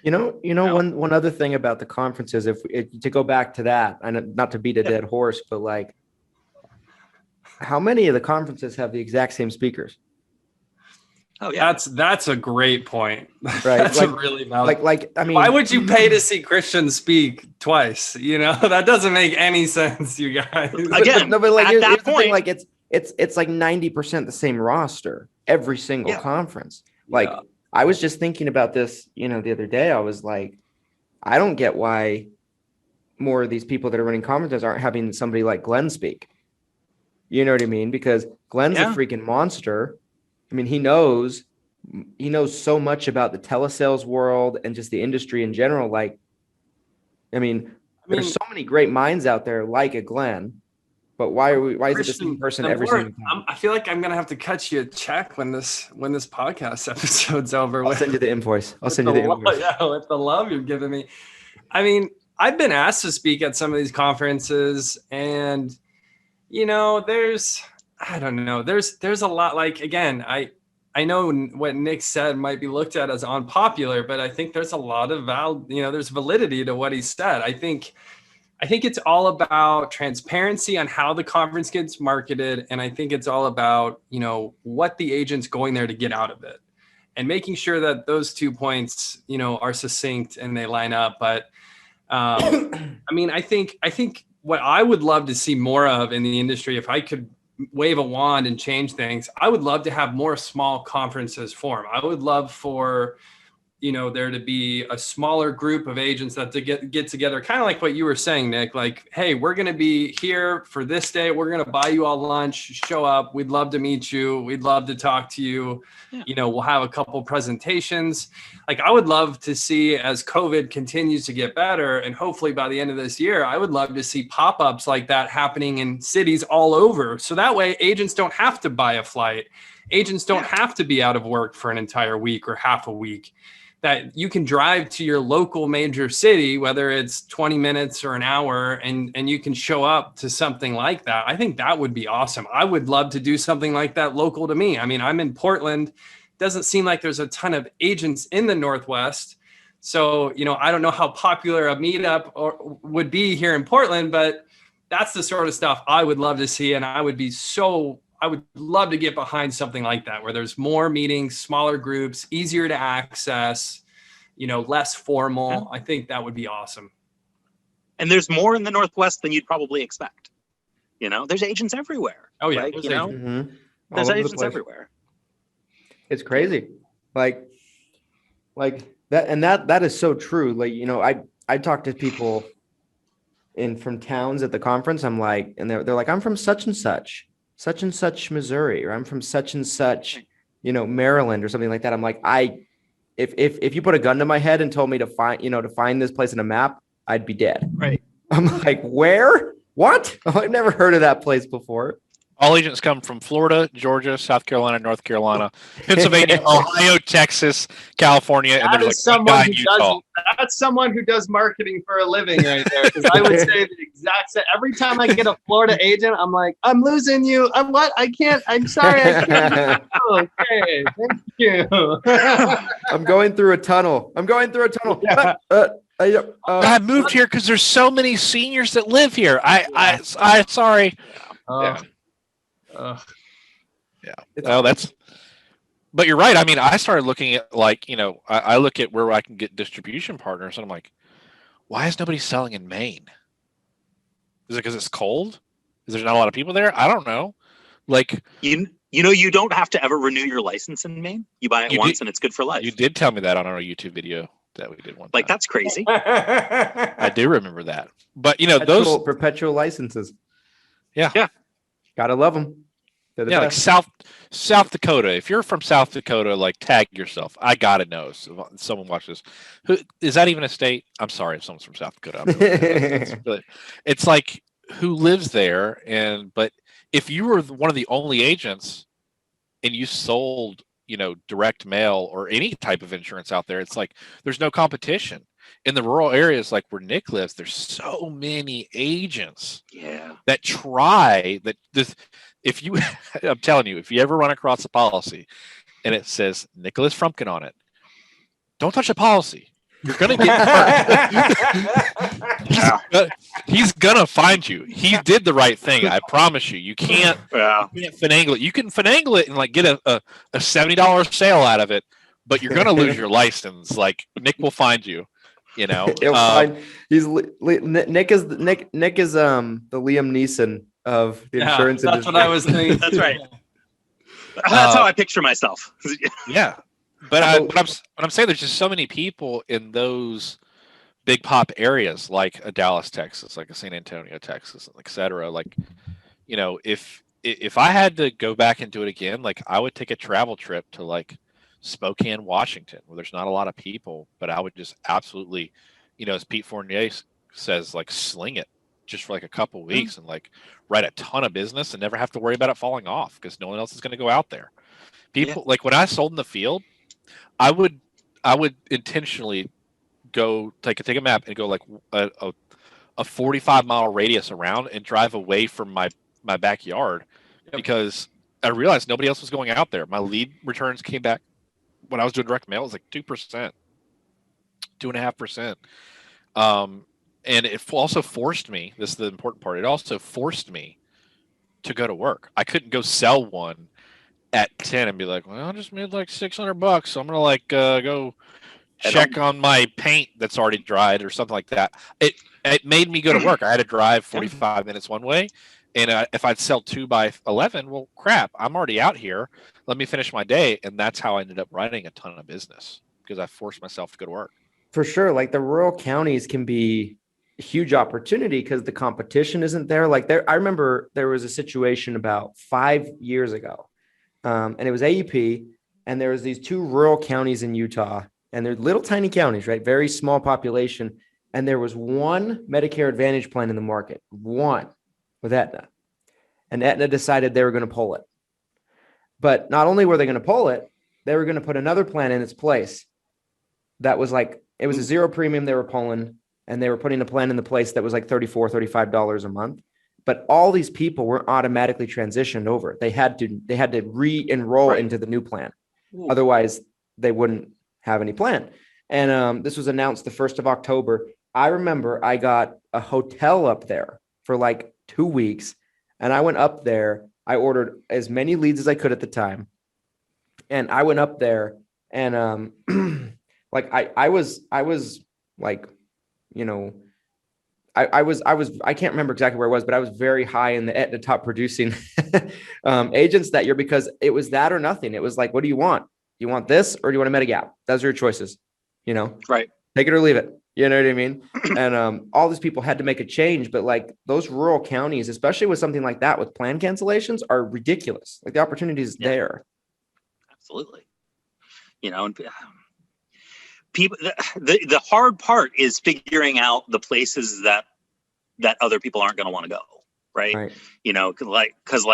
one other thing about the conferences, if to go back to that, and not to beat a dead horse, but like, how many of the conferences have the exact same speakers? Oh yeah, that's a great point. Right, That's like, a really valid. I mean, why would you pay to see Christian speak twice? That doesn't make any sense, you guys. Again, no, but like at that here's the thing, point, like it's like 90% the same roster every single conference. Like I was just thinking about this, the other day. I was like, I don't get why more of these people that are running conferences aren't having somebody like Glenn speak. You know what I mean? Because Glenn's a freaking monster. I mean, he knows so much about the telesales world and just the industry in general. Like, there's so many great minds out there like a Glenn, but why is it the same person every single time? I feel like I'm going to have to cut you a check when this podcast episode's over. I'll send you the invoice. With the love you've given me. I mean, I've been asked to speak at some of these conferences, and there's a lot. Like, again, I know what Nick said might be looked at as unpopular, but I think there's a lot of there's validity to what he said. I think it's all about transparency on how the conference gets marketed. And I think it's all about, what the agent's going there to get out of it, and making sure that those 2 points, are succinct and they line up. But I think what I would love to see more of in the industry, if I could wave a wand and change things, I would love to have more small conferences form. I would love for, there to be a smaller group of agents that to get together, kind of like what you were saying, Nick, like, hey, we're going to be here for this day. We're going to buy you all lunch, show up. We'd love to meet you. We'd love to talk to you. Yeah. We'll have a couple presentations. Like, I would love to see, as COVID continues to get better, and hopefully by the end of this year, I would love to see pop-ups like that happening in cities all over. So that way agents don't have to buy a flight. Agents don't have to be out of work for an entire week or half a week. That you can drive to your local major city, whether it's 20 minutes or an hour, and you can show up to something like that. I think that would be awesome. I would love to do something like that local to me. I mean, I'm in Portland. Doesn't seem like there's a ton of agents in the Northwest. So, I don't know how popular a meetup would be here in Portland, but that's the sort of stuff I would love to see. And I would love to get behind something like that, where there's more meetings, smaller groups, easier to access, less formal. I think that would be awesome. And there's more in the Northwest than you'd probably expect. There's agents everywhere. Oh yeah. There's agents everywhere. It's crazy. Like that. And that is so true. Like, I talk to people from towns at the conference. I'm like, and they're like, I'm from such and such Missouri, or I'm from such and such, Maryland or something like that. I'm like, if you put a gun to my head and told me to find this place in a map, I'd be dead. Right. I'm like, where? What? I've never heard of that place before. All agents come from Florida, Georgia, South Carolina, North Carolina, Pennsylvania, Ohio, Texas, California, and there's someone that's someone who does marketing for a living right there. Because I would say the exact same. Every time I get a Florida agent, I'm like, I'm losing you. I can't. I'm sorry. I can't. Okay, thank you. I'm going through a tunnel. Yeah. I moved here because there's so many seniors that live here. I sorry. But you're right. I mean, I started looking at I look at where I can get distribution partners, and I'm like, why is nobody selling in Maine? Is it because it's cold? Is there not a lot of people there? I don't know. Like, You know, you don't have to ever renew your license in Maine. You buy it You once did- and it's good for life. you did tell me that on our YouTube video that we did one Like, time. that's crazy. I do remember that. But you know, Perpetual licenses. Yeah. Yeah. Gotta love them. They're the yeah, like best. South Dakota. If you're from South Dakota, like tag yourself. I gotta know. So if someone watches. Who is that even a state? I'm sorry if someone's from South Dakota. But it's like who lives there, but if you were one of the only agents and you sold, direct mail or any type of insurance out there, it's like there's no competition. In the rural areas like where Nick lives, there's so many agents that try that this. If you, I'm telling you, if you ever run across a policy and it says Nicholas Frumpkin on it, don't touch the policy. You're gonna get hurt. He's gonna find you. He did the right thing. I promise you. You can't finagle it. You can finagle it and like get a $70 sale out of it, but you're gonna lose your license. Like Nick will find you. He'll find, Nick is the Liam Neeson of the insurance industry. That's what I was thinking. That's right. That's how I picture myself. Yeah. But I'm saying there's just so many people in those big pop areas like a Dallas, Texas, like a San Antonio, Texas, et cetera. Like, if I had to go back and do it again, like I would take a travel trip to like Spokane, Washington, where there's not a lot of people, but I would just absolutely, as Pete Fournier says, like sling it just for like a couple weeks and like write a ton of business and never have to worry about it falling off because no one else is going to go out there. People like when I sold in the field, I would intentionally go take a map and go like a 45-mile radius around and drive away from my backyard because I realized nobody else was going out there. My lead returns came back when I was doing direct mail. It was like 2%, 2.5%. And it also forced me, this is the important part, it also forced me to go to work. I couldn't go sell one at 10 and be like, well, I just made like $600, so I'm gonna like go check on my paint that's already dried or something like that. It made me go to work. I had to drive 45 minutes one way, and if I'd sell 2 by 11, well, crap, I'm already out here. Let me finish my day, and that's how I ended up writing a ton of business because I forced myself to go to work. For sure, like the rural counties can be a huge opportunity because the competition isn't there. Like I remember there was a situation about 5 years ago. And it was AEP, and there was these 2 rural counties in Utah, and they're little tiny counties, right? Very small population. And there was one Medicare Advantage plan in the market, one with Aetna. And Aetna decided they were going to pull it. But not only were they going to pull it, they were going to put another plan in its place. That was like, it was a zero premium they were pulling, and they were putting a plan in the place that was like $34, $35 a month. But all these people were automatically transitioned over. They had to re-enroll into the new plan. Otherwise, they wouldn't have any plan. And this was announced the 1st of October. I remember I got a hotel up there for like 2 weeks. And I went up there. I ordered as many leads as I could at the time. And I went up there and like I was like, I can't remember exactly where it was, but I was very high in the Aetna top producing agents that year because it was that or nothing. It was like, what do you want? You want this or do you want a Medigap? Those are your choices, Right. Take it or leave it. You know what I mean? And all these people had to make a change, but like those rural counties, especially with something like that, with plan cancellations are ridiculous. Like the opportunity is there. Absolutely. And people, the hard part is figuring out the places that other people aren't going to want to go. Right. Cause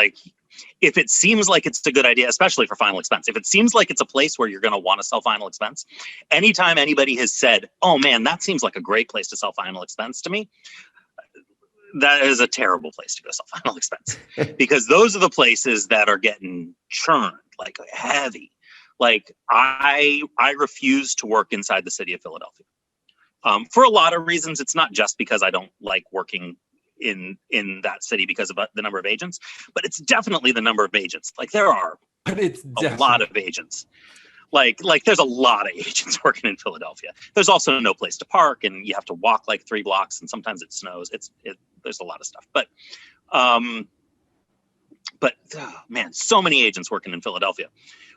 if it seems like it's a good idea, especially for final expense, if it seems like it's a place where you're going to want to sell final expense, anytime anybody has said, oh man, that seems like a great place to sell final expense to me, that is a terrible place to go sell final expense because those are the places that are getting churned like heavy. Like I refuse to work inside the city of Philadelphia for a lot of reasons. It's not just because I don't like working in that city because of the number of agents, but it's definitely the number of agents. Like there are a lot of agents. Like there's a lot of agents working in Philadelphia. There's also no place to park, and you have to walk like 3 blocks, and sometimes it snows. There's a lot of stuff. But man, so many agents working in Philadelphia.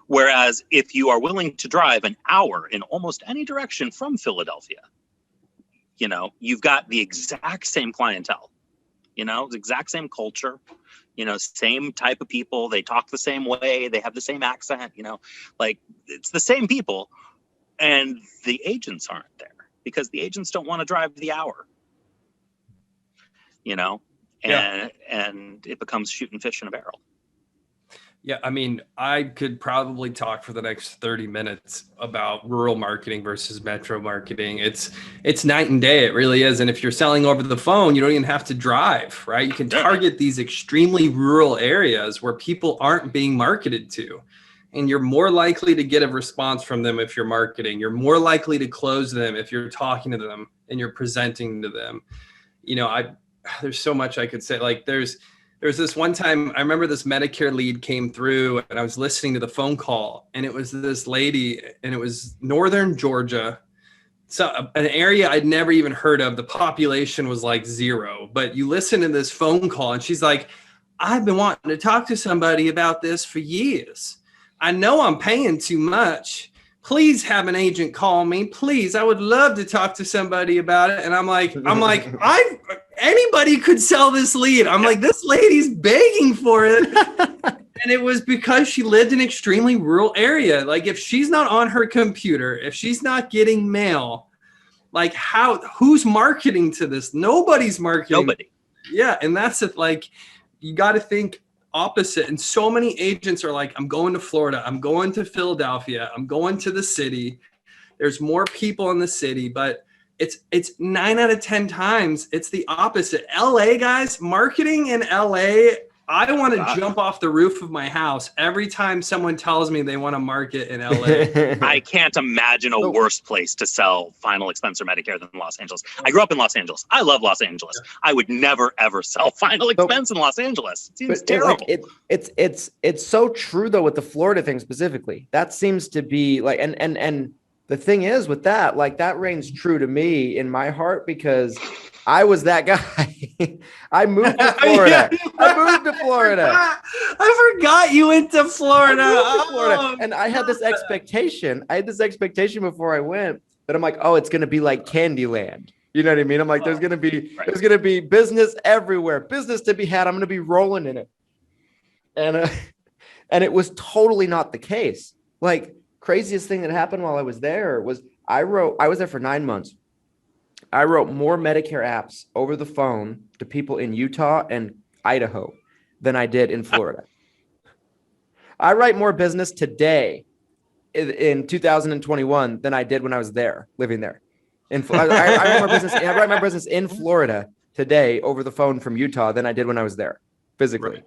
Whereas if you are willing to drive an hour in almost any direction from Philadelphia, you know, you've got the exact same clientele, you know, the exact same culture, you know, same type of people. They talk the same way. They have the same accent, you know, like it's the same people. And the agents aren't there because the agents don't want to drive the hour, you know, and it becomes shooting fish in a barrel. Yeah, I mean, I could probably talk for the next 30 minutes about rural marketing versus metro marketing. It's night and day. It really is. And if you're selling over the phone, you don't even have to drive, right? You can target these extremely rural areas where people aren't being marketed to. And you're more likely to get a response from them if you're marketing. You're more likely to close them if you're talking to them and you're presenting to them. You know, there's so much I could say. Like there's this one time, I remember this Medicare lead came through and I was listening to the phone call, and it was this lady, and it was Northern Georgia. So an area I'd never even heard of. The population was like 0, but you listen to this phone call and she's like, I've been wanting to talk to somebody about this for years. I know I'm paying too much. Please have an agent call me. Please. I would love to talk to somebody about it. And I'm like, anybody could sell this lead. I'm like, this lady's begging for it. And it was because she lived in an extremely rural area. Like if she's not on her computer, if she's not getting mail, like who's marketing to this? Nobody's marketing. Nobody. Yeah. And that's it. Like, you got to think opposite. And so many agents are like, I'm going to Florida. I'm going to Philadelphia. I'm going to the city. There's more people in the city, but it's 9 out of 10 times it's the opposite. LA guys, marketing in LA, I want to jump off the roof of my house every time someone tells me they want to market in LA. I can't imagine a worse place to sell final expense or Medicare than Los Angeles. I grew up in Los Angeles. I love Los Angeles. I would never ever sell final expense in Los Angeles. It seems terrible. It's so true though with the Florida thing specifically. That seems to be like, and the thing is with that, like that reigns true to me in my heart because I was that guy. I moved to Florida. I forgot you went to Florida. And I had this expectation. Before I went that I'm like, oh, it's going to be like Candyland. You know what I mean? I'm like, there's going to be business everywhere, business to be had. I'm going to be rolling in it. And it was totally not the case. Like craziest thing that happened while I was there was I was there for 9 months. I wrote more Medicare apps over the phone to people in Utah and Idaho than I did in Florida. I write more business today in 2021 than I did when I was there, living there. I write my business in Florida today over the phone from Utah than I did when I was there physically.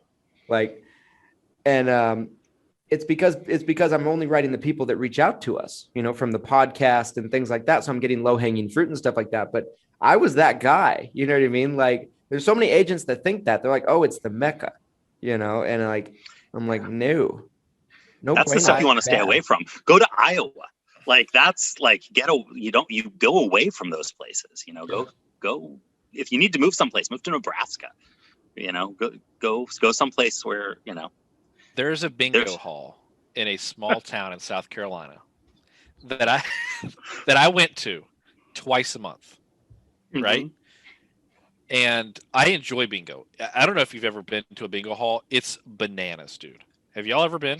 Right. It's because I'm only writing the people that reach out to us, you know, from the podcast and things like that. So I'm getting low hanging fruit and stuff like that. But I was that guy, you know what I mean? Like there's so many agents that think that they're like, oh, it's the Mecca, you know? And like, I'm like, no, that's the stuff you want to stay away from. Go to Iowa. Like that's like, you go away from those places, you know, go, if you need to move someplace, move to Nebraska, you know, go someplace where, you know. There's a bingo hall in a small town in South Carolina that I went to twice a month, right? Mm-hmm. And I enjoy bingo. I don't know if you've ever been to a bingo hall. It's bananas, dude. Have y'all ever been?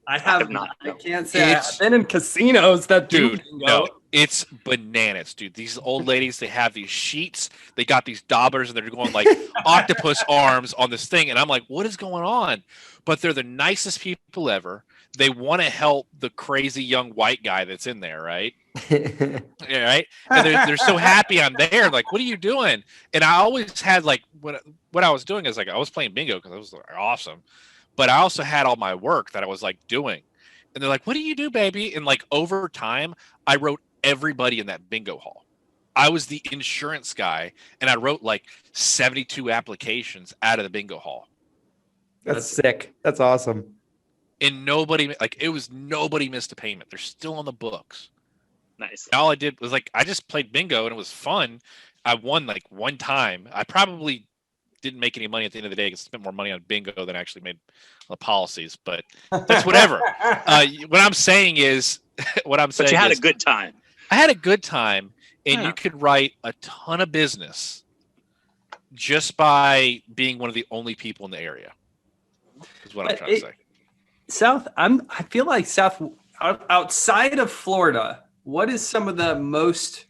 I have not. I can't say I've been in casinos that do bingo. No, it's bananas, dude. These old ladies, they have these sheets. They got these daubers, and they're going like octopus arms on this thing. And I'm like, what is going on? But they're the nicest people ever. They want to help the crazy young white guy that's in there, right? Yeah, right? And they're so happy I'm there. Like, what are you doing? And I always had like what I was doing is like I was playing bingo because it was like, awesome. But I also had all my work that I was like doing. And they're like, what do you do, baby? And like over time, I wrote everybody in that bingo hall. I was the insurance guy, and I wrote like 72 applications out of the bingo hall. That's sick. That's awesome. and nobody missed a payment. They're still on the books. Nice. All I did was I just played bingo and it was fun. I won one time. I probably didn't make any money at the end of the day because I spent more money on bingo than I actually made on the policies, but that's whatever. What I'm saying is, But you had a good time. I had a good time, and you could write a ton of business just by being one of the only people in the area. Is what I'm trying to say. I feel like outside of Florida, what is some of the most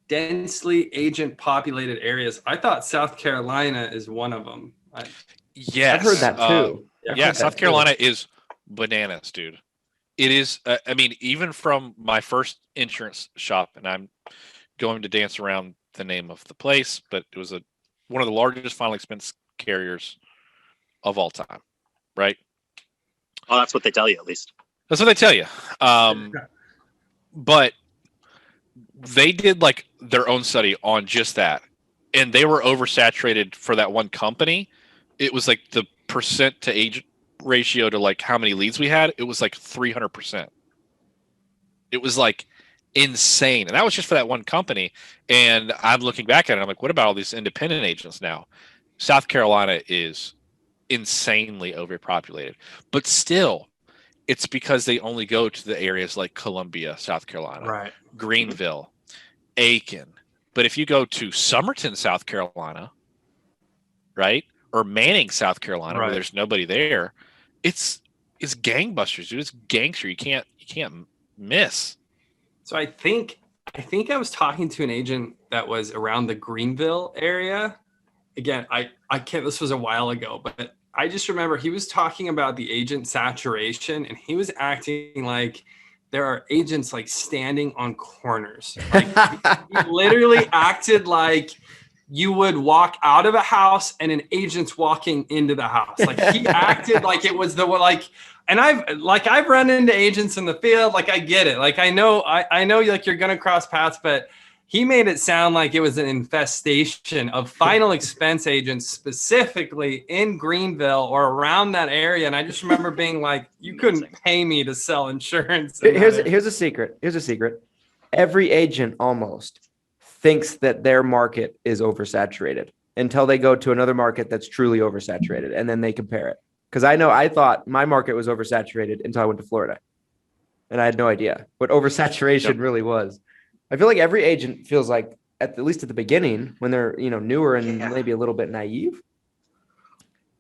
densely agent populated areas? I thought South Carolina is one of them. Yes. I've heard that too. South Carolina is bananas, dude. It is. I mean, even from my first insurance shop, and I'm going to dance around the name of the place, but it was one of the largest final expense carriers of all time, right? Well, that's what they tell you, at least. That's what they tell you. But they did their own study on just that, and they were oversaturated for that one company. It was the percent to agent ratio to how many leads we had. It was 300%. It was insane, and that was just for that one company. And I'm looking back at it, I'm like, what about all these independent agents now? South Carolina is insanely overpopulated, but still, it's because they only go to the areas like Columbia, South Carolina, Right. Greenville, Aiken. But if you go to Somerton, South Carolina, right, or Manning, South Carolina, where there's nobody there, it's gangbusters, dude. It's gangster. You can't miss. So I think I was talking to an agent that was around the Greenville area. Again, I can't. This was a while ago, but I just remember he was talking about the agent saturation, and he was acting like there are agents standing on corners. He literally acted like you would walk out of a house and an agent's walking into the house. He acted like it was and I've run into agents in the field. I get it. I know you're going to cross paths, but he made it sound like it was an infestation of final expense agents specifically in Greenville or around that area. And I just remember being like, you couldn't pay me to sell insurance. Here's a secret. Every agent almost thinks that their market is oversaturated until they go to another market that's truly oversaturated, and then they compare it. Because I thought my market was oversaturated until I went to Florida, and I had no idea what oversaturation really was. I feel like every agent feels like, at least at the beginning, when they're newer and maybe a little bit naive.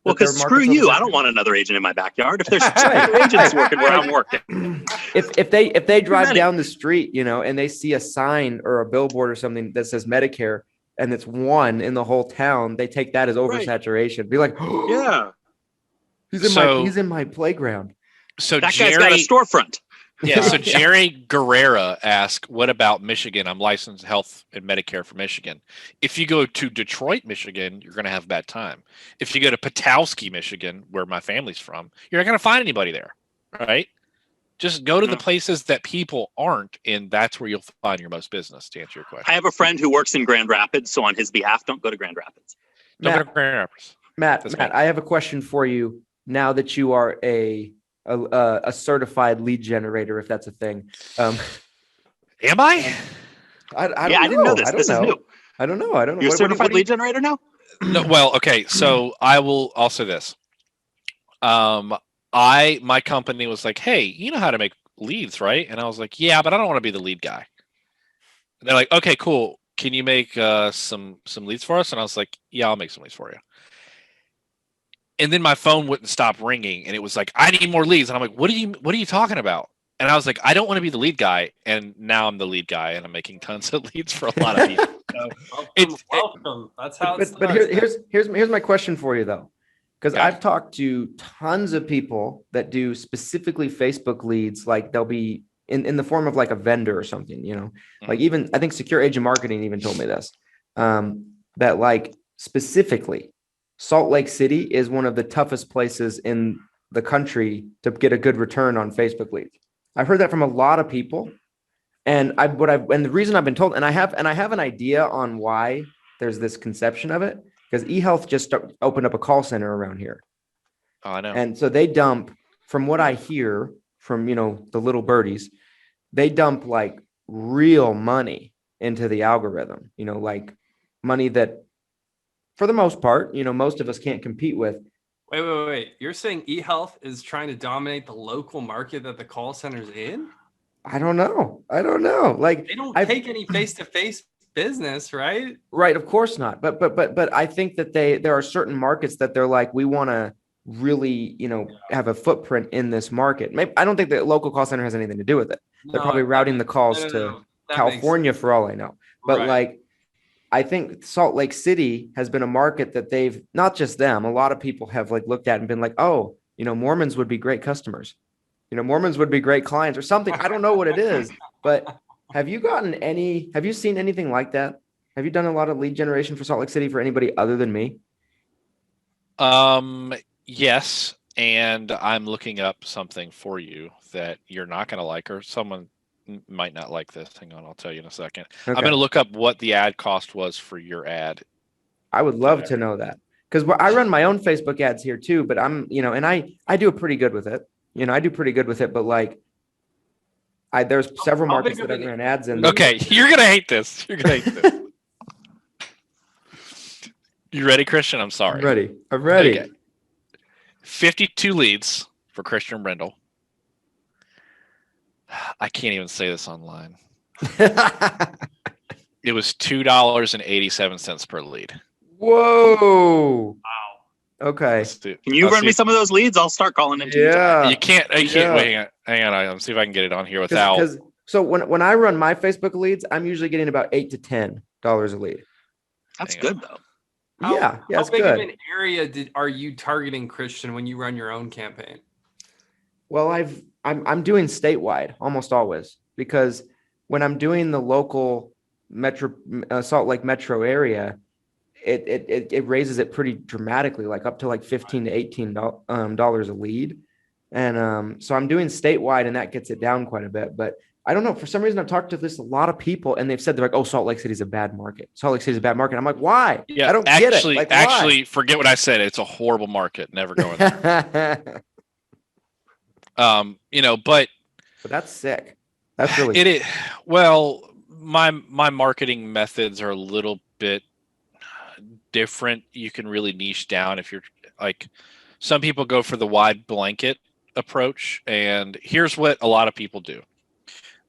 Well, because screw you, I don't want another agent in my backyard. If there's two agents working where I'm working, if they drive down the street, and they see a sign or a billboard or something that says Medicare, and it's one in the whole town, they take that as oversaturation. Be like, oh, yeah, he's in my playground. So that guy's got a storefront. Yeah. So Jerry Guerrera asked, what about Michigan? I'm licensed health and Medicare for Michigan. If you go to Detroit, Michigan, you're going to have a bad time. If you go to Petoskey, Michigan, where my family's from, you're not going to find anybody there. Right. Just go to the places that people aren't, and that's where you'll find your most business, to answer your question. I have a friend who works in Grand Rapids, so on his behalf, don't go to Grand Rapids. Don't go to Grand Rapids. Matt, I have a question for you now that you are a certified lead generator, if that's a thing. Am I? I didn't know this. This is new. I don't know. You're a certified lead generator now? No. Well, okay. So I'll say this. My company was like, hey, you know how to make leads, right? And I was like, yeah, but I don't want to be the lead guy. And they're like, okay, cool. Can you make some leads for us? And I was like, yeah, I'll make some leads for you. And then my phone wouldn't stop ringing, and it was like, I need more leads. And I'm like, what are you talking about? And I was like, I don't want to be the lead guy. And now I'm the lead guy, and I'm making tons of leads for a lot of people. So welcome. That's how it's but here's my question for you though. Because I've talked to tons of people that do specifically Facebook leads, like they'll be in the form of like a vendor or something, like even I think Secure Agent Marketing even told me this, that like specifically Salt Lake City is one of the toughest places in the country to get a good return on Facebook leads. I've heard that from a lot of people, and the reason I've been told, and I have an idea on why there's this conception of it, because eHealth just opened up a call center around here. Oh, I know. And so they dump from what I hear from, the little birdies, they dump like real money into the algorithm, like money that for the most part, most of us can't compete with. Wait. You're saying eHealth is trying to dominate the local market that the call center's in? I don't know. Like They don't take any face-to-face business, right? Right. Of course not. But I think that there are certain markets that they're like, we want to really, have a footprint in this market. Maybe I don't think the local call center has anything to do with it. They're probably routing the calls to California for all I know. But like, I think Salt Lake City has been a market that they've, not just them, a lot of people have like looked at and been like, oh, Mormons would be great customers. Mormons would be great clients or something. I don't know what it is, but have you seen anything like that? Have you done a lot of lead generation for Salt Lake City for anybody other than me? Yes. And I'm looking up something for you that you're not going to like, or someone might not like this. Hang on, I'll tell you in a second. Okay. I'm going to look up what the ad cost was for your ad. I would love to know that, because I run my own Facebook ads here too, but I'm, and I do pretty good with it. I do pretty good with it, but like, there's several markets that I've ran ads in. Okay, you're going to hate this. You ready, Christian? I'm sorry. I'm ready. Okay. 52 leads for Christian Brindle. I can't even say this online. It was $2.87 per lead. Whoa. Wow. Okay. Can you run me some of those leads? I'll start calling into you. You can't wait, hang on. I'll see if I can get it on here without. So when I run my Facebook leads, I'm usually getting about $8 to $10 a lead. That's good though. How big of an area are you targeting, Christian, when you run your own campaign? Well, I'm doing statewide almost always, because when I'm doing the local metro Salt Lake metro area, it raises it pretty dramatically, like up to like $15 to $18 a lead, and so I'm doing statewide, and that gets it down quite a bit. But I don't know, for some reason I've talked to a lot of people, and they've said, they're like, oh, Salt Lake City's a bad market. Salt Lake City's a bad market. I'm like, why? Yeah, I don't get it. Like, actually, forget what I said. It's a horrible market. Never going there. But that's sick. That's really it is. Well, my marketing methods are a little bit different. You can really niche down if you're like, some people go for the wide blanket approach, and here's what a lot of people do.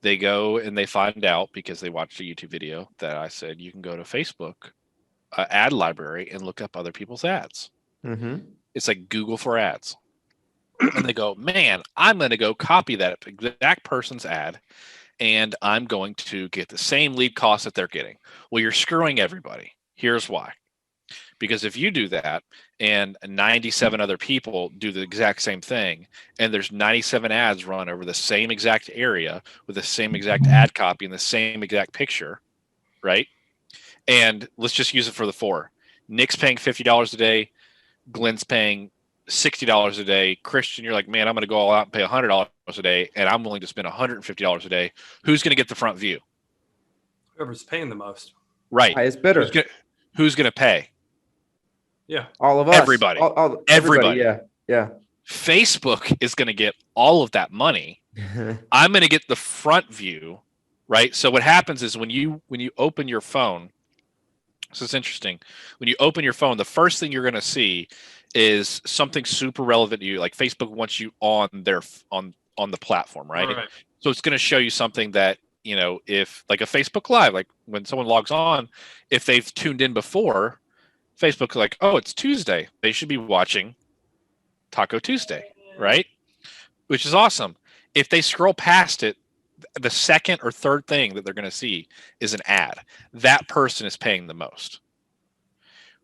They go and they find out, because they watched a YouTube video that I said you can go to Facebook ad library and look up other people's ads. Mm-hmm. It's like Google for ads. And they go, man, I'm going to go copy that exact person's ad, and I'm going to get the same lead cost that they're getting. Well, you're screwing everybody. Here's why. Because if you do that and 97 other people do the exact same thing, and there's 97 ads run over the same exact area with the same exact ad copy and the same exact picture, right? And let's just use it for the 4. Nick's paying $50 a day. Glenn's paying $60 a day. Christian, you're like, man, I'm going to go all out and pay $100 a day, and I'm willing to spend $150 a day. Who's going to get the front view? Whoever's paying the most. Right. Highest bidder. Who's going to pay? Yeah. All of us. Everybody. Everybody. Yeah. Facebook is going to get all of that money. I'm going to get the front view, right? So what happens is when you open your phone, so it's interesting. When you open your phone, the first thing you're going to see is something super relevant to you. Like Facebook wants you on the platform, right? So it's going to show you something that, if like a Facebook Live, like when someone logs on, if they've tuned in before, Facebook's like, oh, it's Tuesday. They should be watching Taco Tuesday, right? Which is awesome. If they scroll past it, the second or third thing that they're going to see is an ad. That person is paying the most.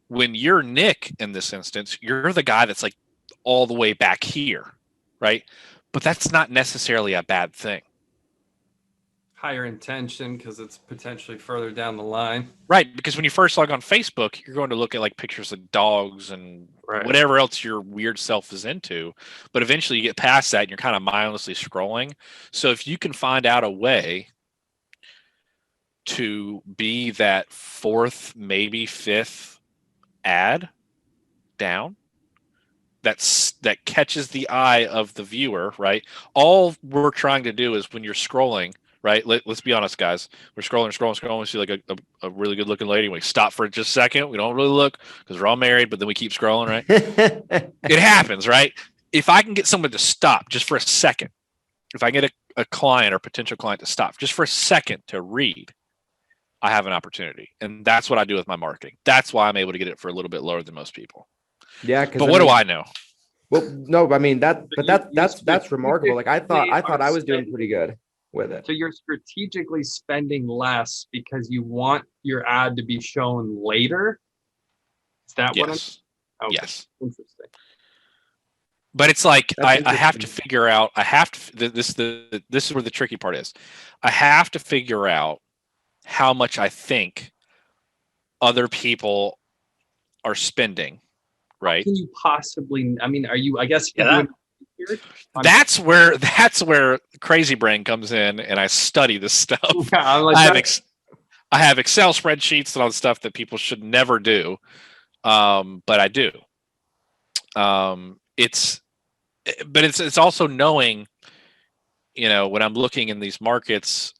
When you're Nick in this instance, you're the guy that's like all the way back here, right? But that's not necessarily a bad thing. Higher intention because it's potentially further down the line. Right, because when you first log on Facebook, you're going to look at like pictures of dogs and whatever else your weird self is into. But eventually you get past that and you're kind of mindlessly scrolling. So if you can find out a way to be that 4th, maybe 5th ad down, that that catches the eye of the viewer, right? All we're trying to do is when you're scrolling, right? Let's be honest, guys. We're scrolling. We see like a really good looking lady. We stop for just a second. We don't really look because we're all married, but then we keep scrolling, right? It happens, right? If I can get someone to stop just for a second, if I get a client or potential client to stop just for a second to read, I have an opportunity. And that's what I do with my marketing. That's why I'm able to get it for a little bit lower than most people. Yeah. But what do I know? Well, no, I mean that's remarkable. Like I thought I was doing pretty good with it. So you're strategically spending less because you want your ad to be shown later. Is that what I'm? Okay. Yes. Interesting. But it's like I have to figure out. This is where the tricky part is. I have to figure out how much I think other people are spending. Right? How can you possibly? I mean, are you? I guess. That's where Crazy Brain comes in, and I study this stuff. Yeah, I have Excel spreadsheets and all the stuff that people should never do, but I do. It's also knowing, when I'm looking in these markets,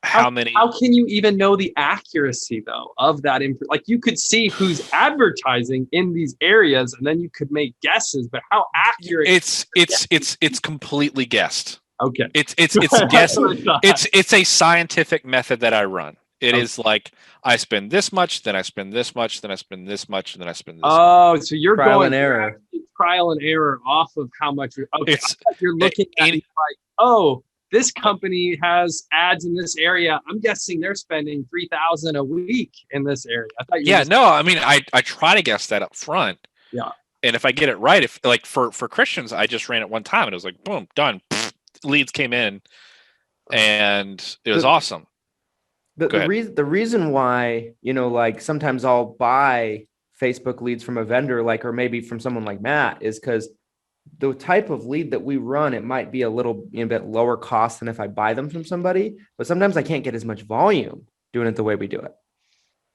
how can you even know the accuracy though of that? Like you could see who's advertising in these areas, and then you could make guesses. But how accurate? It's completely guessed. Okay. It's guessed. It's a scientific method that I run. It is like I spend this much, then I spend this much, then I spend this much, and then I spend this. Oh, so you're trial going and error. Trial and error off of how much you're. Okay, you're looking at it like, oh, this company has ads in this area. I'm guessing they're spending $3,000 a week in this area. I thought I try to guess that up front. Yeah. And if I get it right, if like for Christians, I just ran it one time and it was like, boom, done. Leads came in and it was awesome. The reason why, like sometimes I'll buy Facebook leads from a vendor, or maybe from someone like Matt, is because the type of lead that we run, it might be a little bit lower cost than if I buy them from somebody, but sometimes I can't get as much volume doing it the way we do it.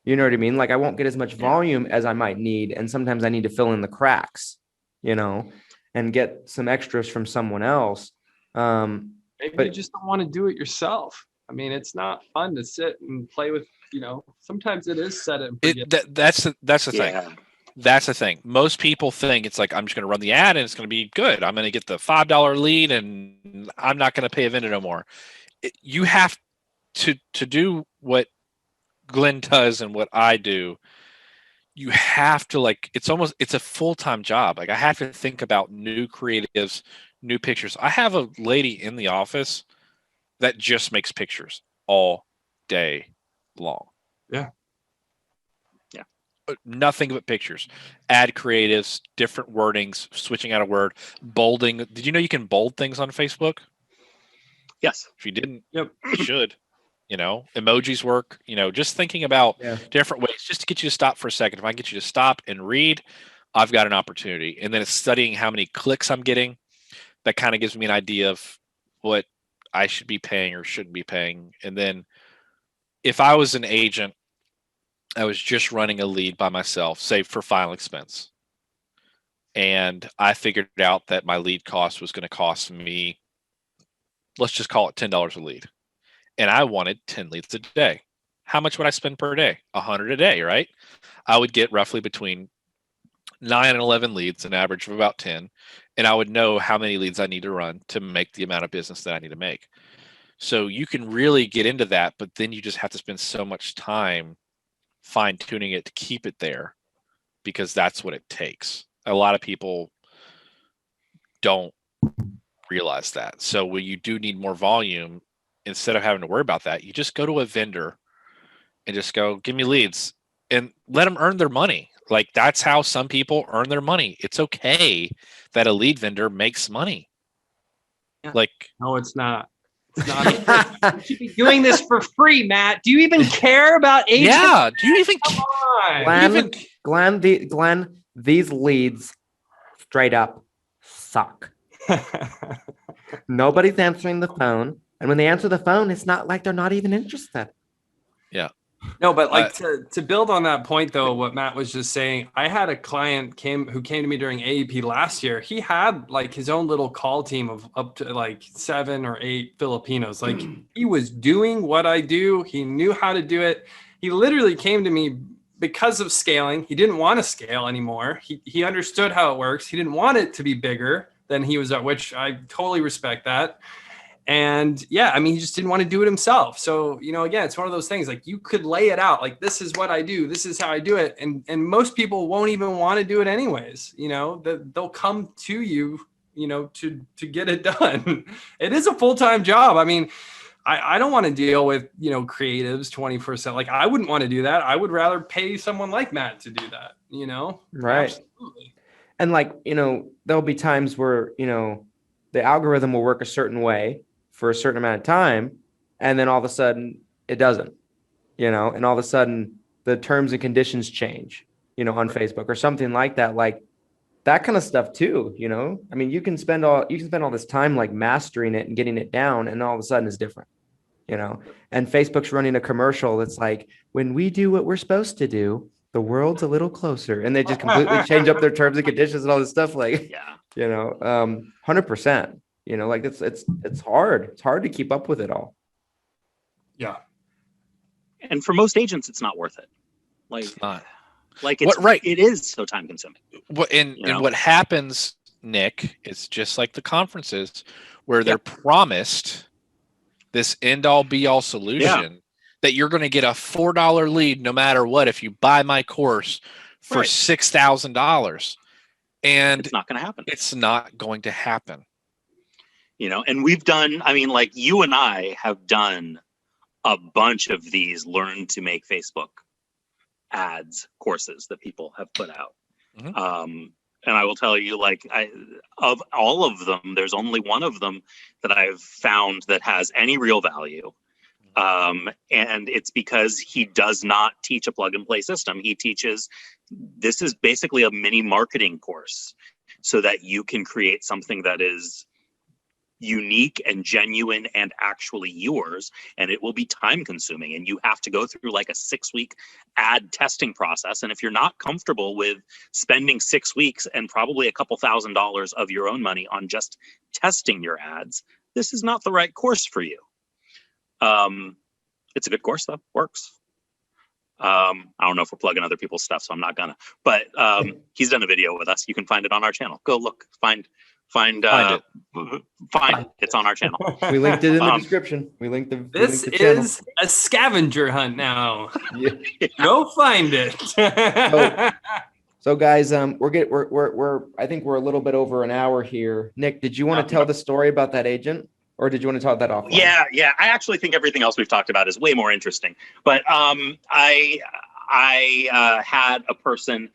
You know what I mean? Like I won't get as much volume as I might need. And sometimes I need to fill in the cracks, and get some extras from someone else. Maybe you just don't want to do it yourself. I mean, it's not fun to sit and play with, sometimes it is set and forget. That's the thing. That's the thing. Most people think it's like, I'm just going to run the ad and it's going to be good. I'm going to get the $5 lead and I'm not going to pay a vendor no more. You have to do what Glenn does and what I do. You have to it's a full-time job. Like I have to think about new creatives, new pictures. I have a lady in the office that just makes pictures all day long. Yeah. Nothing but pictures, add creatives, different wordings, switching out a word, bolding. Did you know you can bold things on Facebook? Yes. If you didn't, you should. Emojis work. Just thinking about different ways just to get you to stop for a second. If I can get you to stop and read, I've got an opportunity. And then it's studying how many clicks I'm getting. That kind of gives me an idea of what I should be paying or shouldn't be paying. And then if I was an agent, I was just running a lead by myself, save for final expense. And I figured out that my lead cost was going to cost me, let's just call it $10 a lead. And I wanted 10 leads a day. How much would I spend per day? 100 a day, right? I would get roughly between 9 and 11 leads, an average of about 10. And I would know how many leads I need to run to make the amount of business that I need to make. So you can really get into that, but then you just have to spend so much time fine-tuning it to keep it there because that's what it takes. A lot of people don't realize that. So when you do need more volume, instead of having to worry about that, you just go to a vendor and just go, give me leads and let them earn their money. Like that's how some people earn their money. It's okay that a lead vendor makes money. Yeah. Like, no, it's not. It's not. You should be doing this for free, Matt. Do you even care about agents? Yeah. Do you even Glenn, these leads straight up suck. Nobody's answering the phone. And when they answer the phone, it's not like they're not even interested. Yeah. No, but like to build on that point though, what Matt was just saying, I had a client who came to me during AEP last year. He had like his own little call team of up to like 7 or 8 Filipinos. Like he was doing what I do. He knew how to do it. He literally came to me because of scaling. He didn't want to scale anymore. He understood how it works. He didn't want it to be bigger than he was at, which I totally respect that. And yeah, I mean, he just didn't want to do it himself. So, again, it's one of those things like you could lay it out like, this is what I do. This is how I do it. And most people won't even want to do it anyways. They'll come to you, to get it done. It is a full-time job. I mean, I don't want to deal with, creatives 24/7. Like I wouldn't want to do that. I would rather pay someone like Matt to do that, Right. Absolutely. And like, there'll be times where, the algorithm will work a certain way for a certain amount of time. And then all of a sudden it doesn't, and all of a sudden the terms and conditions change, on Facebook or something like that. Like that kind of stuff too, I mean, you can spend all this time like mastering it and getting it down, and all of a sudden it's different, and Facebook's running a commercial that's like, when we do what we're supposed to do, the world's a little closer, and they just completely change up their terms and conditions and all this stuff. Like, 100%, like it's hard. It's hard to keep up with it all. Yeah. And for most agents, it's not worth it. Like, It's not. Like it's right. It is so time consuming. And what happens, Nick, it's just like the conferences where they're promised this end all be all solution that you're going to get a $4 lead no matter what if you buy my course for $6,000. And it's not going to happen. It's not going to happen. And we've done, I mean, like you and I have done a bunch of these learn to make Facebook ads courses that people have put out. Mm-hmm. And I will tell you, like, of all of them, there's only one of them that I've found that has any real value. And it's because he does not teach a plug and play system. He teaches, this is basically a mini marketing course so that you can create something that is unique and genuine and actually yours, and it will be time consuming, and you have to go through like a 6-week ad testing process. And if you're not comfortable with spending 6 weeks and probably a couple $1,000s of your own money on just testing your ads, this is not the right course for you. It's a good course though, works. I don't know if we're plugging other people's stuff, so I'm not gonna, but he's done a video with us. You can find it on our channel. Go look, find it. It's on our channel. We linked it in the description. This is a scavenger hunt now. Go find it. So guys, we're I think we're a little bit over an hour here. Nick, did you want to tell the story about that agent, or did you want to talk that offline? Yeah. I actually think everything else we've talked about is way more interesting. But I had a person.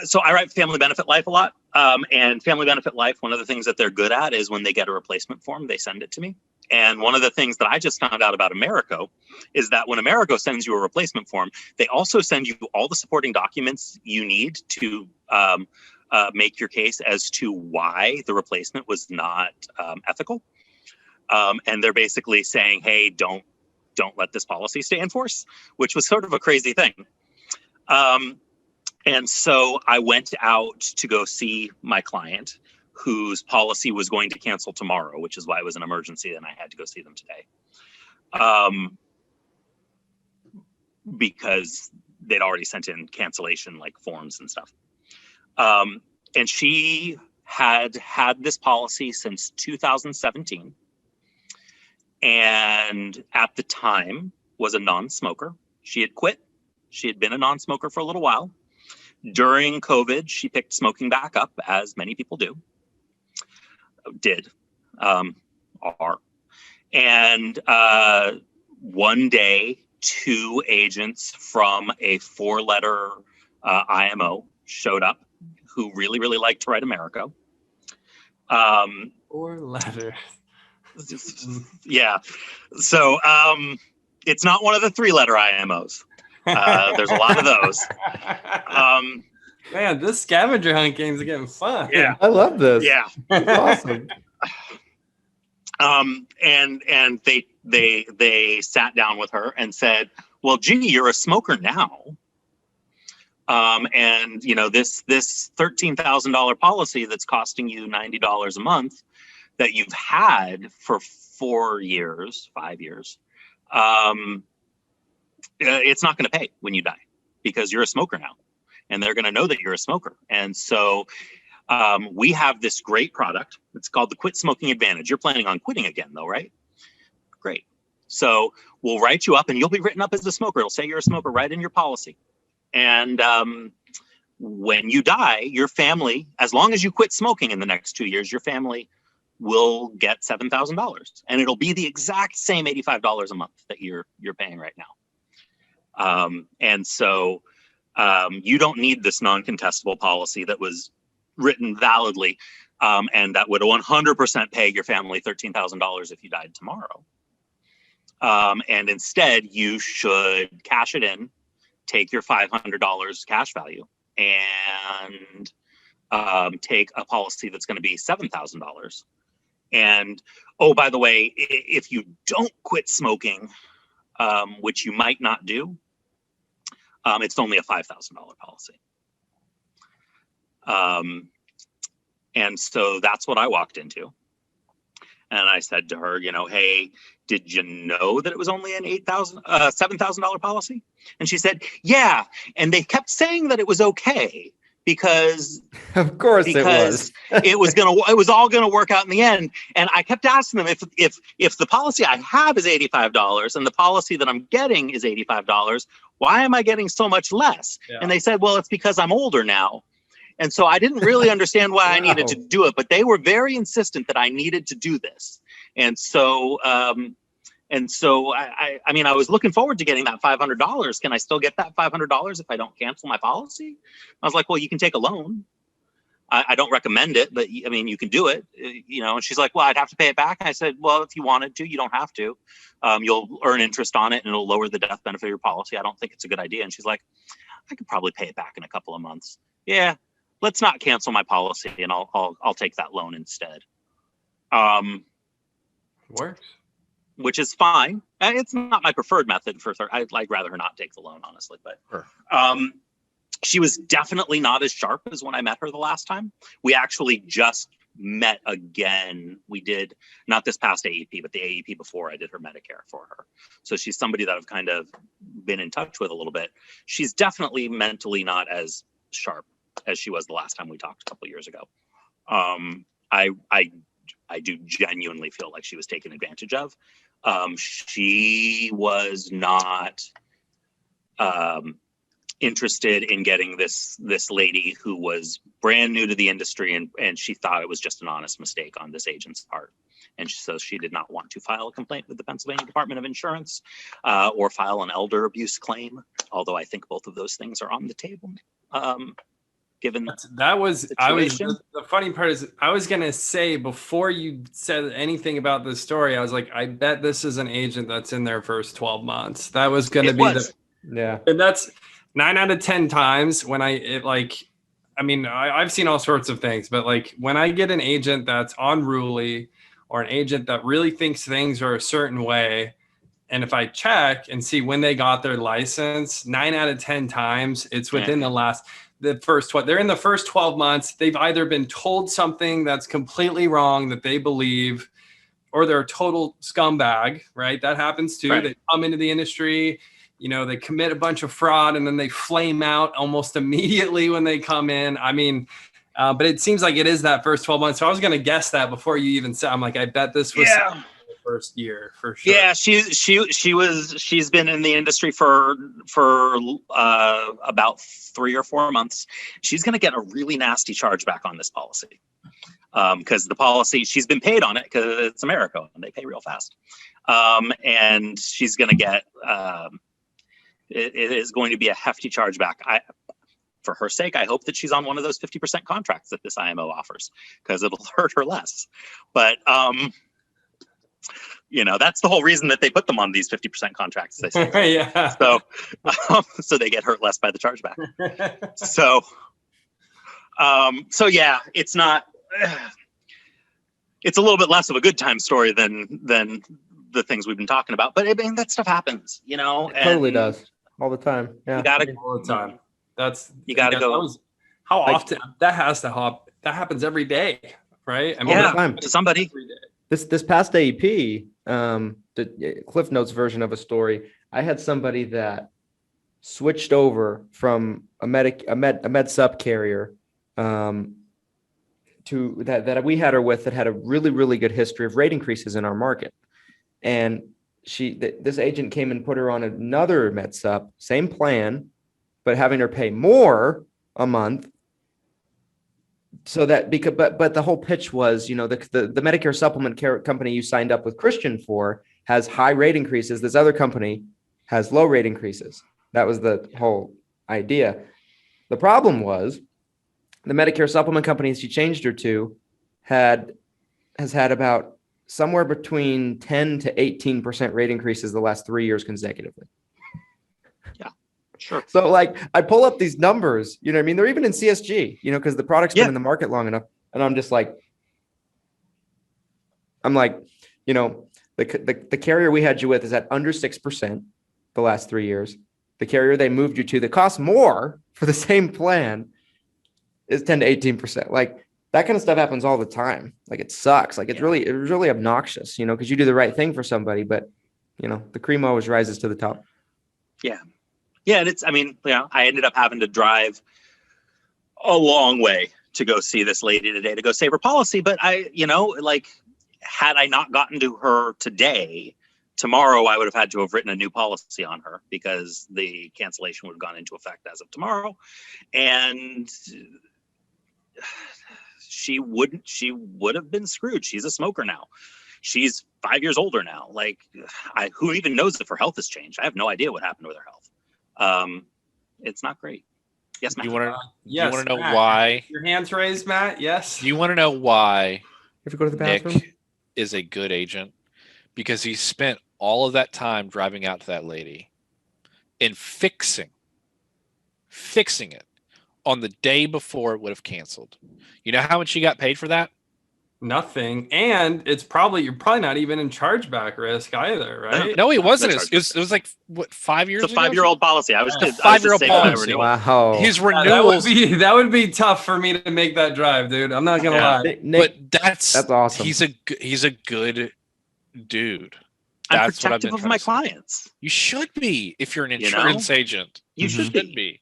So I write Family Benefit Life a lot. And Family Benefit Life, one of the things that they're good at is when they get a replacement form, they send it to me. And one of the things that I just found out about Americo is that when Americo sends you a replacement form, they also send you all the supporting documents you need to make your case as to why the replacement was not ethical. And they're basically saying, hey, don't let this policy stay in force, which was sort of a crazy thing. And so I went out to go see my client whose policy was going to cancel tomorrow, which is why it was an emergency and I had to go see them today. Because they'd already sent in cancellation like forms and stuff. And she had this policy since 2017. And at the time was a non-smoker. She had quit. She had been a non-smoker for a little while. During COVID, she picked smoking back up, as many people are. And one day, 2 agents from a 4-letter IMO showed up who really, really liked to write Americo. 4 letters. Yeah. So it's not one of the 3-letter IMOs. There's a lot of those. Man, this scavenger hunt game's getting fun. Yeah, I love this. Yeah, it's awesome. And they sat down with her and said, well, gee, you're a smoker now. And you know, this $13,000 policy that's costing you $90 a month that you've had for 5 years, it's not going to pay when you die because you're a smoker now, and they're going to know that you're a smoker. And so we have this great product. It's called the Quit Smoking Advantage. You're planning on quitting again, though, right? Great. So we'll write you up, and you'll be written up as a smoker. It'll say you're a smoker right in your policy. And when you die, your family, as long as you quit smoking in the next 2 years, your family will get $7,000, and it'll be the exact same $85 a month that you're paying right now. And so you don't need this non-contestable policy that was written validly, and that would 100% pay your family $13,000 if you died tomorrow. And instead, you should cash it in, take your $500 cash value, and take a policy that's going to be $7,000. And oh, by the way, if you don't quit smoking, which you might not do, it's only a $5,000 policy. And so that's what I walked into. And I said to her, you know, hey, did you know that it was only an $7,000 policy? And she said, yeah. And they kept saying that it was okay because of course it was. it was all gonna work out in the end. And I kept asking them if the policy I have is $85 and the policy that I'm getting is $85, why am I getting so much less? Yeah. And they said, well, it's because I'm older now. And so I didn't really understand why I needed to do it, but they were very insistent that I needed to do this. And so, I mean, I was looking forward to getting that $500. Can I still get that $500 if I don't cancel my policy? I was like, well, you can take a loan. I don't recommend it, but I mean, you can do it, you know. And she's like, well, I'd have to pay it back. And I said, well, if you wanted to, you don't have to. You'll earn interest on it and it'll lower the death benefit of your policy. I don't think it's a good idea. And she's like, I could probably pay it back in a couple of months. Yeah. Let's not cancel my policy, and I'll take that loan instead. Works. Which is fine. It's not my preferred method I'd rather her not take the loan, honestly. But sure. She was definitely not as sharp as when I met her the last time. We actually just met again. We did not this past AEP, but the AEP before I did her Medicare for her. So she's somebody that I've kind of been in touch with a little bit. She's definitely mentally not as sharp as she was the last time we talked a couple of years ago. I do genuinely feel like she was taken advantage of. She was not interested in getting this lady who was brand new to the industry, and she thought it was just an honest mistake on this agent's part. And so she did not want to file a complaint with the Pennsylvania Department of Insurance or file an elder abuse claim, although I think both of those things are on the table. Given the funny part is I was going to say before you said anything about this story, I was like, I bet this is an agent that's in their first 12 months. That was going to be yeah. And that's 9 out of 10 times when I've seen all sorts of things, but like when I get an agent that's unruly or an agent that really thinks things are a certain way, and if I check and see when they got their license, 9 out of 10 times it's within they're in the first 12 months. They've either been told something that's completely wrong that they believe, or they're a total scumbag, right? That happens too. Right. They come into the industry, you know, they commit a bunch of fraud and then they flame out almost immediately when they come in. I mean, but it seems like it is that first 12 months. So I was going to guess that before you even said, I'm like, I bet this was the first year for sure. Yeah, she's been in the industry for about 3 or 4 months. She's going to get a really nasty chargeback on this policy because the policy, she's been paid on it because it's America and they pay real fast. And she's going to get it is going to be a hefty chargeback. For her sake, I hope that she's on one of those 50% contracts that this IMO offers because it'll hurt her less. But you know, that's the whole reason that they put them on these 50% contracts. They say. Yeah. So they get hurt less by the chargeback. So yeah, it's not. It's a little bit less of a good time story than the things we've been talking about. But I mean, that stuff happens, It totally does all the time. Yeah. You gotta all the time. You gotta go. How Like- often that happens every day, right? I Yeah, time. to somebody. every day. This past AEP, the Cliff Notes version of a story, I had somebody that switched over from a med sup carrier to that we had her with, that had a really, really good history of rate increases in our market. And this agent came and put her on another med sup, same plan, but having her pay more a month. So that but the whole pitch was, the Medicare supplement care company you signed up with Christian for has high rate increases. This other company has low rate increases. That was the whole idea. The problem was the Medicare supplement companies she changed her to has had about somewhere between 10 to 18% rate increases the last 3 years consecutively. Sure. So like I pull up these numbers, you know what I mean? They're even in CSG, because the product's been in the market long enough. And I'm just like, the carrier we had you with is at under 6% the last 3 years. The carrier they moved you to that costs more for the same plan is 10 to 18%. Like that kind of stuff happens all the time. Like it sucks. Like it's really obnoxious, because you do the right thing for somebody, but the cream always rises to the top. Yeah. Yeah. And I ended up having to drive a long way to go see this lady today to go save her policy. But had I not gotten to her today, tomorrow I would have had to have written a new policy on her because the cancellation would have gone into effect as of tomorrow. And she would have been screwed. She's a smoker now. She's 5 years older now. Like, who even knows if her health has changed? I have no idea what happened with her health. It's not great. Yes, Matt. You want Yes, to know Matt. why? Your hands raised, Matt. Yes. You want to know why If you go to the bathroom, Nick is a good agent? Because he spent all of that time driving out to that lady and fixing it on the day before it would have canceled. You know how much she got paid for that? Nothing. And you're probably not even in chargeback risk either, right? No, he wasn't. No It was like what, 5 years It's a ago? 5-year-old policy. I was It's a just, I was just 5-year-old saying that policy. renewal. wow. His Yeah, renewals. that would be tough for me to make that drive, dude. I'm not gonna Yeah. lie. Nick, But that's awesome. He's a good dude. I'm That's what I've protective been of trying my to say. clients. You should be if you're an You know? insurance agent. You should be. be.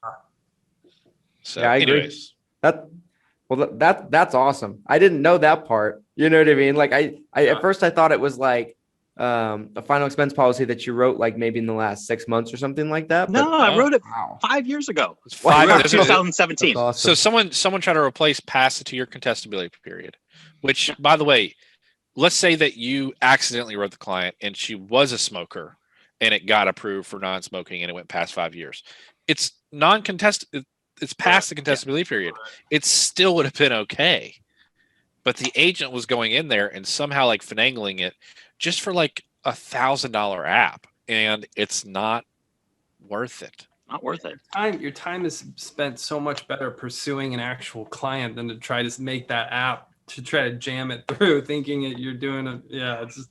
So, Yeah, I agree. anyways, That's awesome. I didn't know that part. You know what I mean? Like I at first I thought it was like a final expense policy that you wrote like maybe in the last 6 months or something like that. No, but, I wrote it wow. 5 years ago. it's Wow. five. I wrote There's it a- 2017. That's awesome. So someone tried to replace pass it to your contestability period, which, by the way, let's say that you accidentally wrote the client and she was a smoker and it got approved for non-smoking and it went past 5 years. It's non-contest. It's past the contestability period. It still would have been okay. But the agent was going in there and somehow like finagling it just for like $1,000 app. And it's not worth it. Not worth it. Your time is spent so much better pursuing an actual client than to try to make that app to try to jam it through, thinking that you're doing it's just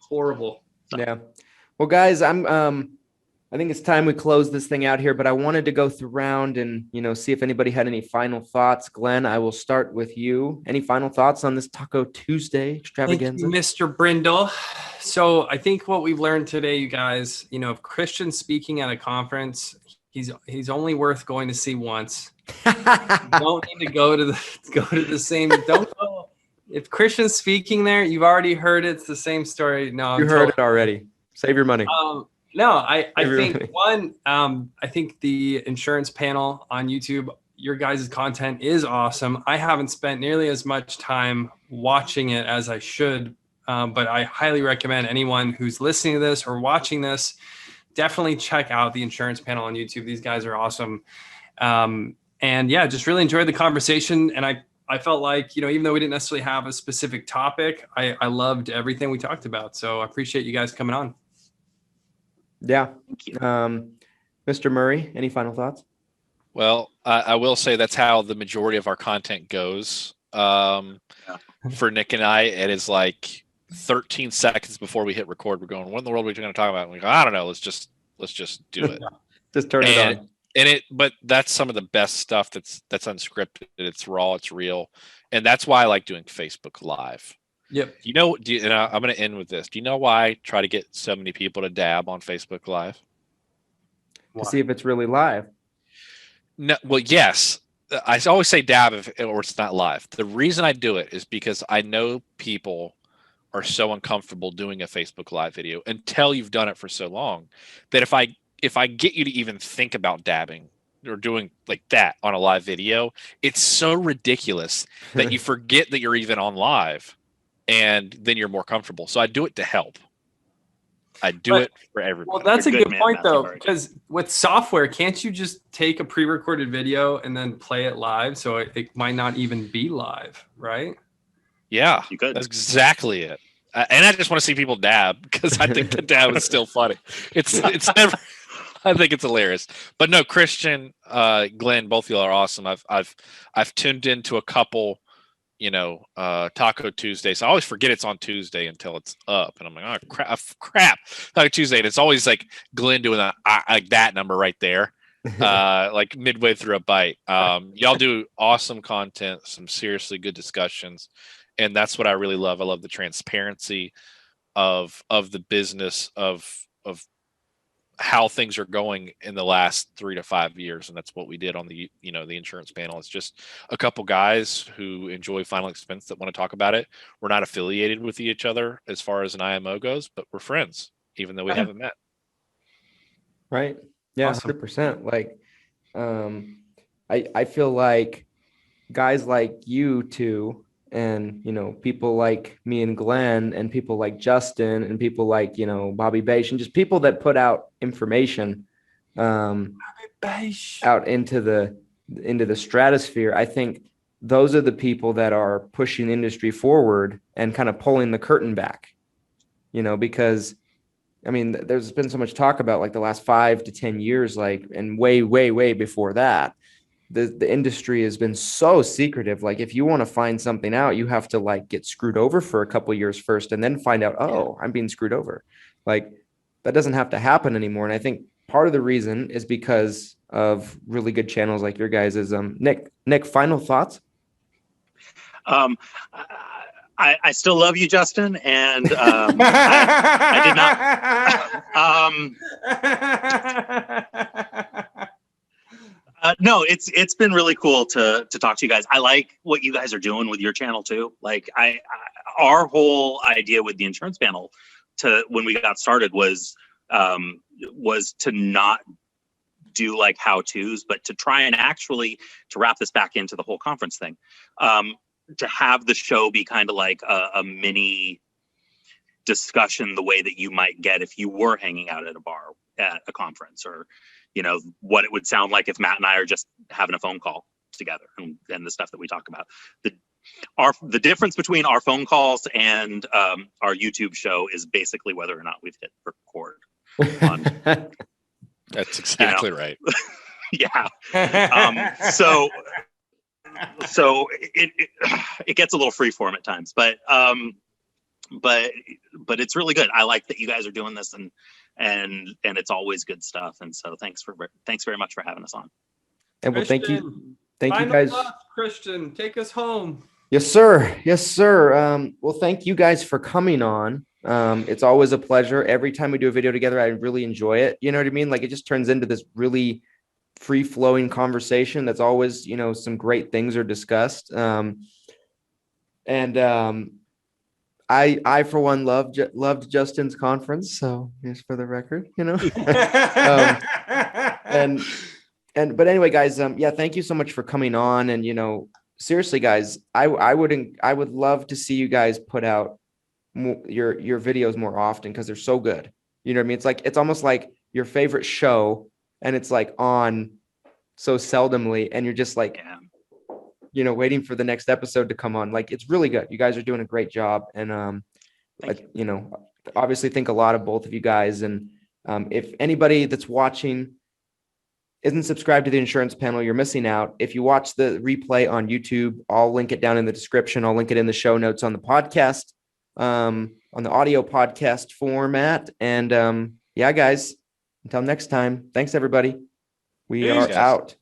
horrible. Yeah. Well, guys, I think it's time we close this thing out here, but I wanted to go around and, see if anybody had any final thoughts. Glenn, I will start with you. Any final thoughts on this Taco Tuesday extravaganza? Thank you, Mr. Brindle. So I think what we've learned today, you guys, if Christian's speaking at a conference, he's only worth going to see once. You don't need to go to the same. Don't go. If Christian's speaking there, you've already heard it. It's the same story. No, You heard it already. Save your money. No, I think Everybody. I think the insurance panel on YouTube, your guys' content is awesome. I haven't spent nearly as much time watching it as I should, but I highly recommend anyone who's listening to this or watching this, definitely check out the insurance panel on YouTube. These guys are awesome. And yeah, just really enjoyed the conversation. And I felt like, even though we didn't necessarily have a specific topic, I loved everything we talked about. So I appreciate you guys coming on. Yeah. Thank you. Mr. Murray, any final thoughts? Well, I will say that's how the majority of our content goes. For Nick and I, it is like 13 seconds before we hit record, we're going, what in the world are we going to talk about? And we go, I don't know. Let's just do it. Just turn it on. But that's some of the best stuff that's unscripted. It's raw, it's real. And that's why I like doing Facebook Live. Yep. And I'm going to end with this. Do you know why I try to get so many people to dab on Facebook Live? To see if it's really live. No, well, yes. I always say dab or it's not live. The reason I do it is because I know people are so uncomfortable doing a Facebook Live video until you've done it for so long that if I get you to even think about dabbing or doing like that on a live video, it's so ridiculous that you forget that you're even on live, and then you're more comfortable. So I do it to help. I do it for everybody. Well, that's a good point, Matthew. though, because with software, can't you just take a pre-recorded video and then play it live? So it might not even be live, right? Yeah, You could. that's exactly it. And I just want to see people dab because I think the dab is still funny. It's never. I think it's hilarious. But no, Christian, Glenn, both of y'all are awesome. I've tuned into a couple, Taco Tuesday. So I always forget it's on Tuesday until it's up, and I'm like, oh crap, Taco Tuesday. And it's always like Glenn doing like that number right there, like midway through a bite. Y'all do awesome content, some seriously good discussions. And that's what I really love. I love the transparency of the business of how things are going in the last 3 to 5 years. And that's what we did on the insurance panel. It's just a couple guys who enjoy final expense that want to talk about it. We're not affiliated with each other as far as an IMO goes, but we're friends, even though we haven't met. Right. Yeah. Awesome. 100%. Like, I feel like guys like you two, and people like me and Glenn, and people like Justin, and people like Bobby Bache, and just people that put out information out into the stratosphere. I think those are the people that are pushing the industry forward and kind of pulling the curtain back, because I mean, there's been so much talk about like the last 5 to 10 years, like, and way before that, the industry has been so secretive. Like, if you want to find something out, you have to like get screwed over for a couple of years first, and then find out, oh, I'm being screwed over. Like, that doesn't have to happen anymore. And I think part of the reason is because of really good channels like your guys. Is Nick, final thoughts? I still love you, Justin, and I did not. No, it's been really cool to talk to you guys. I like what you guys are doing with your channel too. Like, our whole idea with the insurance panel when we got started was to not do like how-tos, but to try and actually to wrap this back into the whole conference thing. To have the show be kind of like a mini discussion, the way that you might get if you were hanging out at a bar at a conference, or what it would sound like if Matt and I are just having a phone call together, and the stuff that we talk about. The difference between our phone calls and our YouTube show is basically whether or not we've hit record. That's exactly right. Yeah. So it gets a little freeform at times, but it's really good. I like that you guys are doing this, and it's always good stuff. And so thanks very much for having us on. And well, thank you guys. Christian, take us home. Yes, sir. Well, thank you guys for coming on. It's always a pleasure. Every time we do a video together, I really enjoy it. You know what I mean? Like, it just turns into this really free-flowing conversation. That's always, some great things are discussed. I for one loved Justin's conference. So just for the record, but anyway, guys, thank you so much for coming on. And, seriously, guys, I would love to see you guys put out your videos more often, because they're so good. You know what I mean? It's almost like your favorite show, and it's like on so seldomly, and you're just like, waiting for the next episode to come on. Like, it's really good. You guys are doing a great job. And, obviously think a lot of both of you guys. And if anybody that's watching isn't subscribed to the insurance panel, you're missing out. If you watch the replay on YouTube, I'll link it down in the description. I'll link it in the show notes on the podcast. on the audio podcast format. And yeah, guys, until next time, thanks everybody. We Peace, are guys. out.